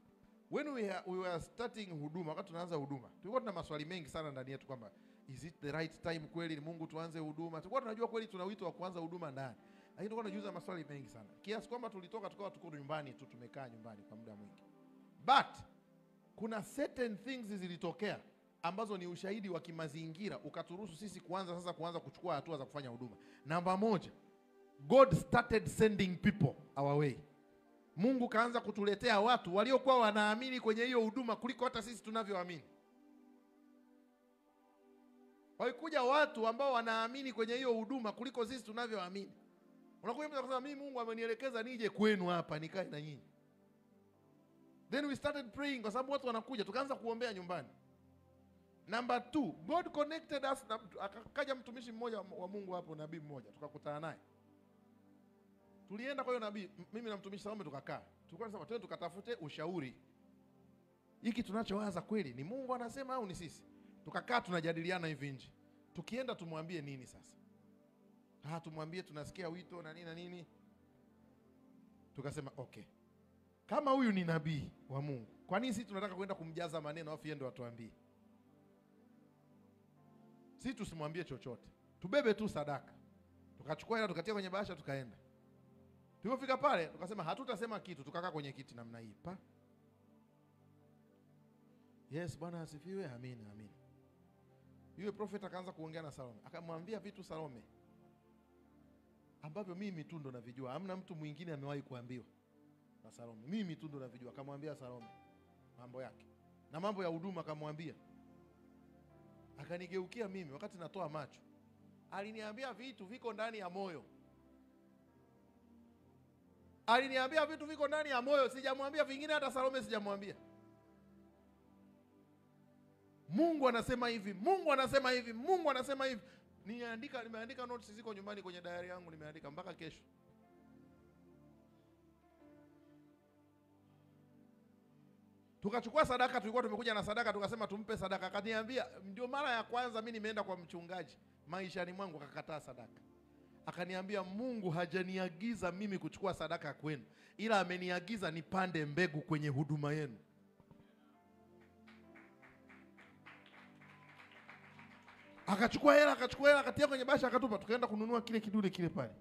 When we were starting huduma, wakati tunaanza huduma, tulikuwa tuna maswali mengi sana ndani yetu kwamba is it the right time kweli ni Mungu tuanze huduma? Tulikuwa tunajua kweli tuna wito wa kuanza huduma ndani. Lakini tulikuwa tunajiuliza maswali mengi sana. Kiasi kwamba tulitoka tukawa tuko nyumbani tu, tumekaa nyumbani kwa muda mwingi. But kuna certain things zilitokea ambazo ni ushahidi wa kimazingira ukaturuhusu sisi kuanza kuchukua hatua za kufanya huduma. Namba moja, God started sending people our way. Mungu kaanza kutuletea watu waliokuwa wanaamini kwenye hiyo huduma kuliko hata sisi tunavyoamini. Walikuja watu ambao wanaamini kwenye hiyo huduma kuliko sisi tunavyoamini. Unakuja mtu akasema mimi Mungu amenielekeza nije kwenu hapa nikae na nyinyi. Then we started praying kwa sababu watu wanakuja, tukaanza kuombea nyumbani. Number 2, God connected us na akaja mtumishi mmoja wa Mungu hapo, nabii mmoja, tukakutana naye. Tulienda kwa hiyo nabii, mimi na mtumishi Salome tukakaa. Tulikuwa tunasema twende tukatafute ushauri. Hiki tunachowaza kweli ni Mungu anasema au ni sisi? Tukakaa tunajadiliana hivi nje. Tukienda tumwambie nini sasa? Tumwambie tunasikia wito na nini na nini. Tukasema okay. Kama huyu ni nabii wa Mungu, kwa nini sisi tunataka kwenda kumjaza maneno afu yeye ndo atuambie? Sisi tusimwambie chochote. Tubebe tu sadaka. Tukachukua hela tukatia kwenye bahasha tukaenda. Tulipofika pale tukasema hatutasema kitu, tukakaa kwenye kiti namna hii. Yes, Bwana asifiwe. Amina, amina. Yule prophet akaanza kuongea na Salome. Akamwambia vitu Salome ambavyo mimi tu ndo navijua. Hamna mtu mwingine amewahi kuambiwa na Salome. Mimi tu ndo navijua. Akamwambia Salome mambo yake. Na mambo ya huduma akamwambia. Akanigeukia mimi wakati natoa macho. Aliniambia vitu viko ndani ya moyo. Aliniambia vitu viko ndani ya moyo, sijamwambia vingine, hata Salome sijamwambia. Mungu anasema hivi, Mungu anasema hivi, Mungu anasema hivi. Nimeandika notes ziko nyumbani kwenye diary yangu, nimeandika mpaka kesho. Tukachukua sadaka, tulikuwa tumekuja na sadaka, tukasema tumpe sadaka. Akaniambia, ndio mara ya kwanza mimi nimeenda kwa mchungaji maishani mwangu akakataa sadaka. Akaniambia Mungu hajaniagiza mimi kuchukua sadaka kwenu, ila ameniagiza nipande mbegu kwenye huduma yenu. Akachukua hela akatia kwenye basha akatupa, tukaenda kununua kile kidude kile pale.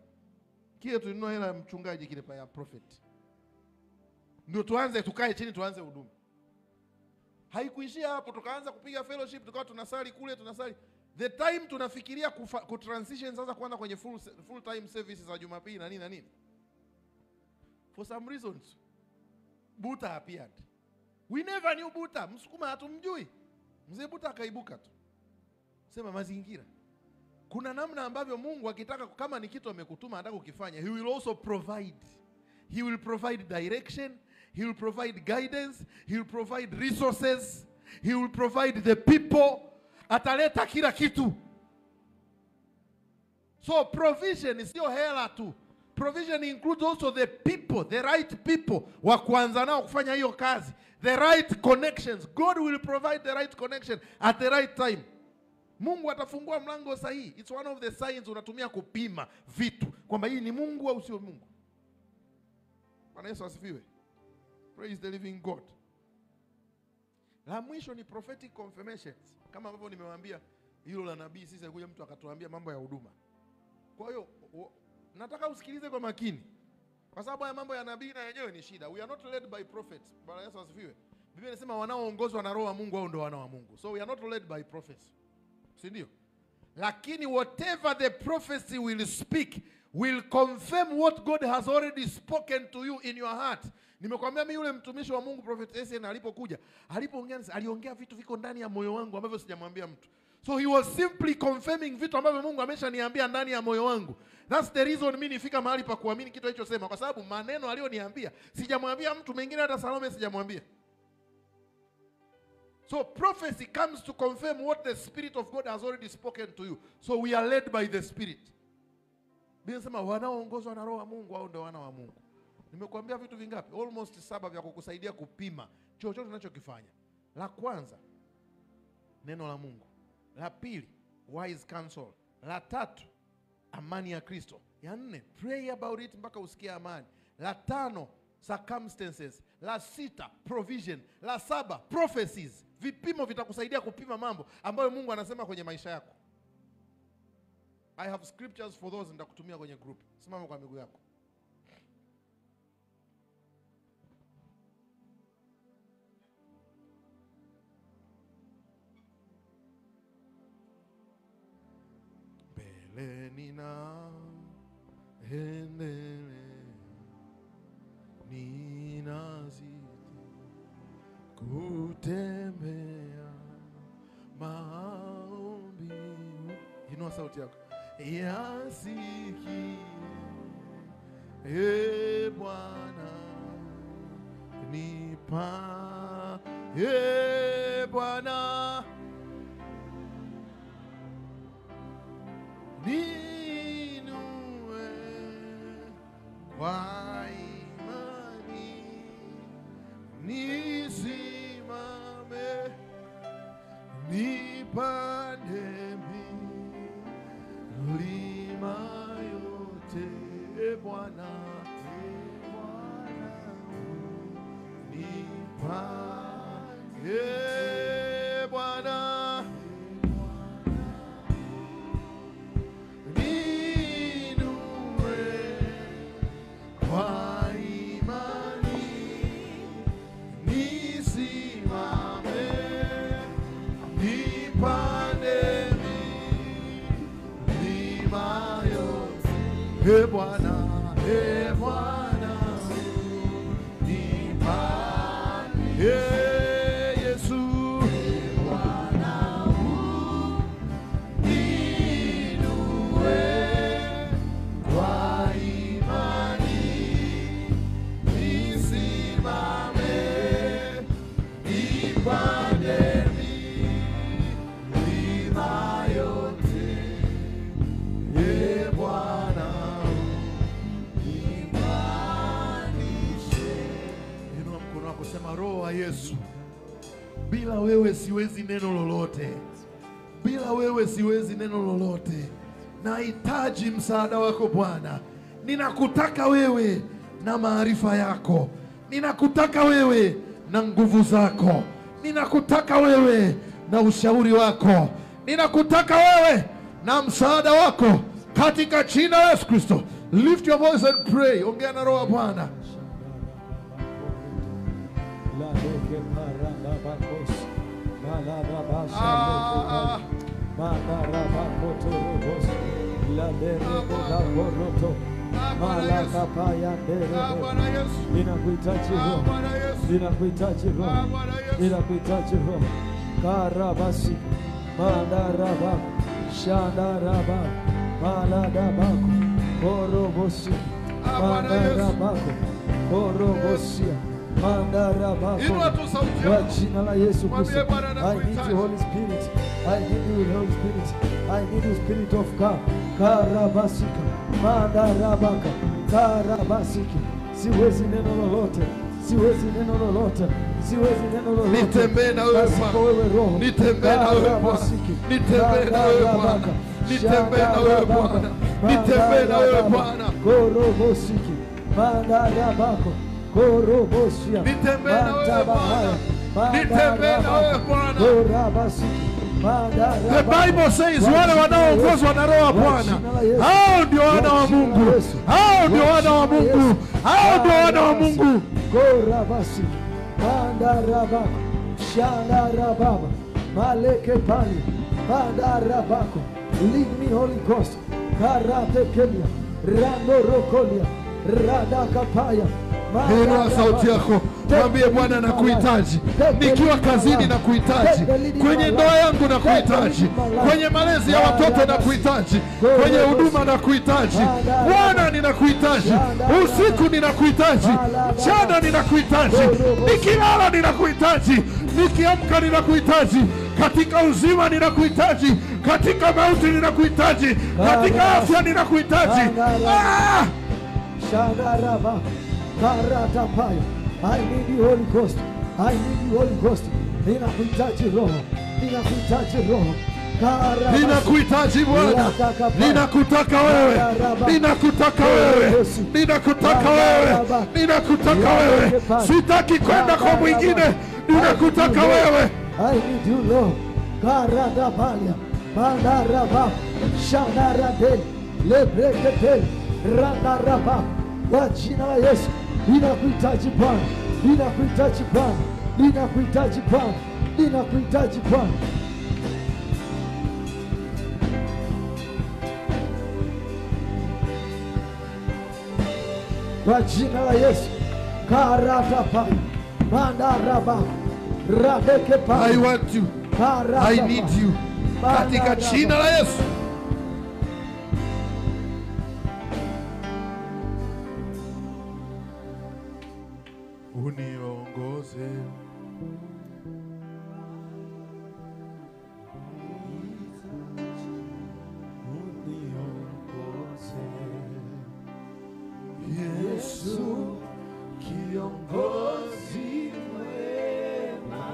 Kile tulinunua hela ya mchungaji kile pale ya prophet. Ndio tuanze tukae chini tuanze huduma. Haikuishia hapo, tukaanza kupiga fellowship, tukawa tunasali kule tunasali. The time tunafikiria kutransition sasa kuanza kwenye full time services za Jumapili na nini na nini. For some reasons Buta appeared. We never knew Buta. Msukuma hatumjui. Mzee Buta akaibuka tu. Sema mazingira. Kuna namna ambavyo Mungu akitaka, kama ni kitu amekutuma anataka ukifanya, he will also provide. He will provide direction, he will provide guidance, he will provide resources, he will provide the people. Ataleta kila kitu. So provision sio hela tu. Provision includes also the people, the right people wa kuanza nao kufanya hiyo kazi. The right connections. God will provide the right connection at the right time. Mungu atafungua mlango sahihi. It's one of the signs unatumia kupima vitu kwamba hii ni Mungu au sio Mungu. Bwana Yesu asifiwe. Praise the living God. La mwisho ni prophetic confirmations. Kama ambavyo nimewaambia hilo la nabii, sisi alikuja mtu akatuambia mambo ya huduma. Kwa hiyo nataka usikilize kwa makini. Kwa sababu haya mambo ya nabii na yenyewe ni shida. We are not led by prophets. Bwana Yesu asifiwe. Biblia inasema wanaoongozwa na Roho wa Mungu hao ndio wana wa Mungu. So we are not led by prophets. Si ndio? Lakini whatever the prophecy will speak will confirm what God has already spoken to you in your heart. Nimekwambia mimi yule mtumishi wa Mungu Prophet Esen aliongea vitu viko ndani ya moyo wangu ambavyo sijamwambia mtu. So he was simply confirming vitu ambavyo Mungu ameshaniambia ndani ya moyo wangu. That's the reason mimi nifika mahali pa kuamini kitu hicho sema, kwa sababu maneno aliyoniambia sijamwambia mtu mwingine, hata Salome sijamwambia. So prophecy comes to confirm what the Spirit of God has already spoken to you. So we are led by the Spirit. Biblia inasema wanaoongozwa na Roho wa Mungu hao ndio wana wa Mungu. Nimekuambia vitu vingapi? Almost 7 vya kukusaidia kupima chochote unachokifanya. La kwanza, neno la Mungu. La pili, wise counsel. La tatu, amani ya Kristo. Ya 4, pray about it mpaka usikie amani. La 5, circumstances. La 6, provision. La 7, prophecies. Vipimo vitakusaidia kupima mambo ambayo Mungu anasema kwenye maisha yako. I have scriptures for those nitakutumia kwenye group. Simama kwa miguu yako. ninazidi kutembea maombi. Inua sauti yako. Yasikie Bwana, nipa Bwana, ninue kwa imani, nisimame, nipande milima yote. Bwana, nipa Bwana, ninue kwa imani, nisimame, nipande milima yote. Bwana, Bwana, nipa Yesu, Bwana, ninue kwa imani, nisimame, nipande milima yote. Bwana, sema Roho wa Yesu, bila wewe siwezi neno lolote. Bila wewe siwezi neno lolote. Nahitaji msaada wako Bwana. Ninakutaka wewe na maarifa yako. Ninakutaka wewe na nguvu zako. Ninakutaka wewe na ushauri wako. Ninakutaka wewe na msaada wako katika jina la Yesu Kristo. Lift your voice and pray. Ongea na Roho Bwana. Ninakuhitaji Roho. Karabasi madaraba shadaraba maladabako korobosi madarabako korobosia madarabako. Kwa jina la Yesu Kristo, I need you Holy Spirit, I need you Holy Spirit, I need you Spirit of God. Karabasika madarabaka karabasiki. Siwezi neno lolote, siwezi neno lolote, siwezi neno lolote. Nitembee na wewe Bwana, nitembee na wewe Bwana, nitembee na wewe Bwana, nitembee na wewe Bwana, nitembee na wewe Bwana. Korobosiki madarabako korobosia nitembee na wewe Bwana, nitembee na wewe Bwana. Korabasiki. The Bible says wale wanaoongozwa na Roho wa Bwana hao ndio wana wa Mungu, hao ndio wana wa Mungu, hao ndio wana wa Mungu. Korabasi mandarabako shandarababa maleke pali mandarabako. Lead me Holy Ghost. Karate Kenya rando rokolia radakapaya. Inua sauti yako, mwambie Bwana nakuhitaji. Nikiwa kazini nakuhitaji, kwenye ndoa yangu nakuhitaji, kwenye malezi ya watoto nakuhitaji, kwenye huduma nakuhitaji. Bwana ninakuhitaji, usiku ninakuhitaji, mchana ninakuhitaji, nikilala ninakuhitaji, nikiamka ninakuhitaji, katika uzima ninakuhitaji, katika mauti ninakuhitaji, katika afya ninakuhitaji. Shadaraba Karatapaya. I need you Holy Ghost. I need you Holy Ghost. Ninakuhitaji Roho. Ninakuhitaji Roho. Ninakuhitaji Bwana. Ninakutaka wewe. Ninakutaka wewe. Ninakutaka wewe. Ninakutaka wewe. Sitaki kwenda kwa mwingine. Ninakutaka wewe. I need you Lord. Karatapaya. Mandaraba Shadarade Lebrekete Randaraba. Kwa jina la Yesu, ninakuhitaji Bwana, ninakuhitaji Bwana, ninakuhitaji Bwana, ninakuhitaji Bwana. kwa jina la Yesu. Karata pa mandaraba radeke pa. I want you. I need you. Katika jina la Yesu. Uniongoze. Yesu kiongozi mwema,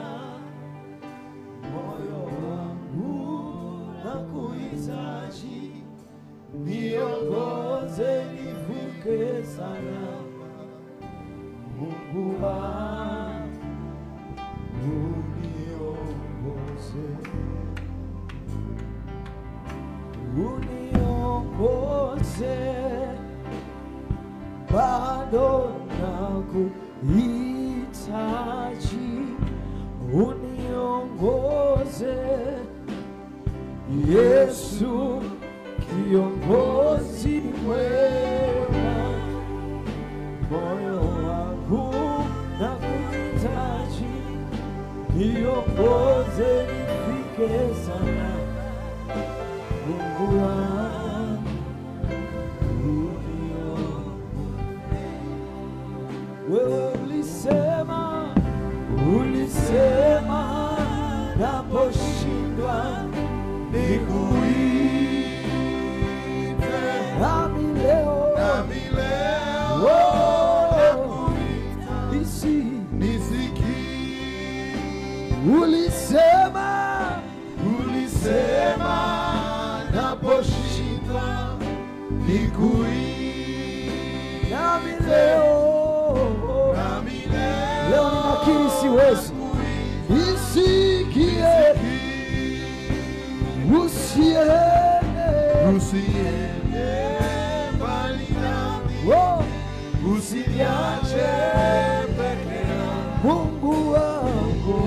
moyo wangu nakuhitaji, niongoze nivuke salama. Mungu wangu uniongoze, uniongoze, bado nakuhitaji, uniongoze. Yesu kiongozi mwema, moyo wangu nakuhitaji, niongoze nifike sana. Mungu wangu wewe ulisema naposhindwa nikuite, nami leo nisikie. Ulisema naposhindwa nikuite, nami leo ninakiri siwezi, nisikie. Usiende mbali nami, usiniache peke yangu, Mungu wangu.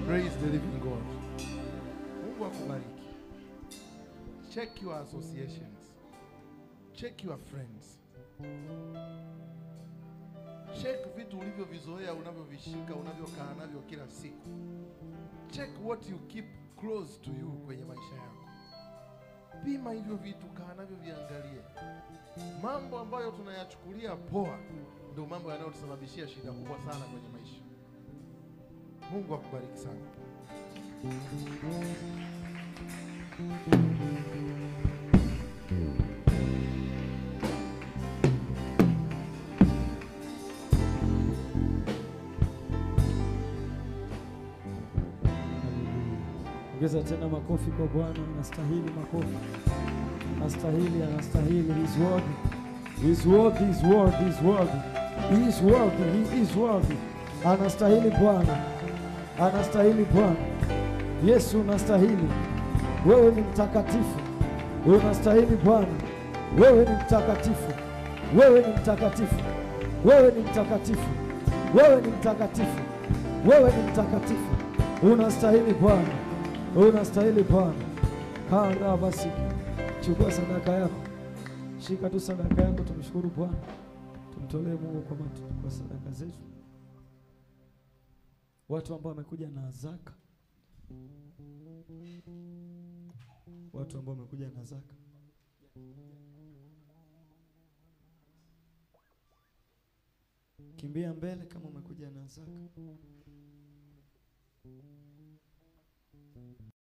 Praise the living God. Mungu akubariki. Check your associations. Check your friends. Check vitu ulivyovizoea, unavyovishika, unavyokaa navyo kila siku. Check what you keep close to you kwenye maisha yako. Pima hivyo vitu, kaa navyo, viangalie. Mambo ambayo tunayachukulia poa ndio mambo yanayotusababishia shida kubwa sana kwenye maisha. Mungu akubariki sana. Ongeza tena makofi kwa Bwana. Anastahili makofi, anastahili. He's worthy, he's worthy, he's worthy, he's worthy, he is worthy, he is worthy. Anastahili Bwana, anastahili Bwana. Yesu unastahili, wewe ni mtakatifu, unastahili Bwana. Wewe ni mtakatifu, wewe ni mtakatifu, wewe ni mtakatifu, wewe ni mtakatifu, wewe ni mtakatifu. Unastahili Bwana, unastahili Bwana. Kaa basi, chukua sadaka yako, shika tu sadaka yako, tumshukuru Bwana, tumtolee Mungu kwa sadaka zetu. Watu ambao wamekuja na zaka, watu ambao wamekuja na zaka, kimbia mbele kama umekuja na zaka.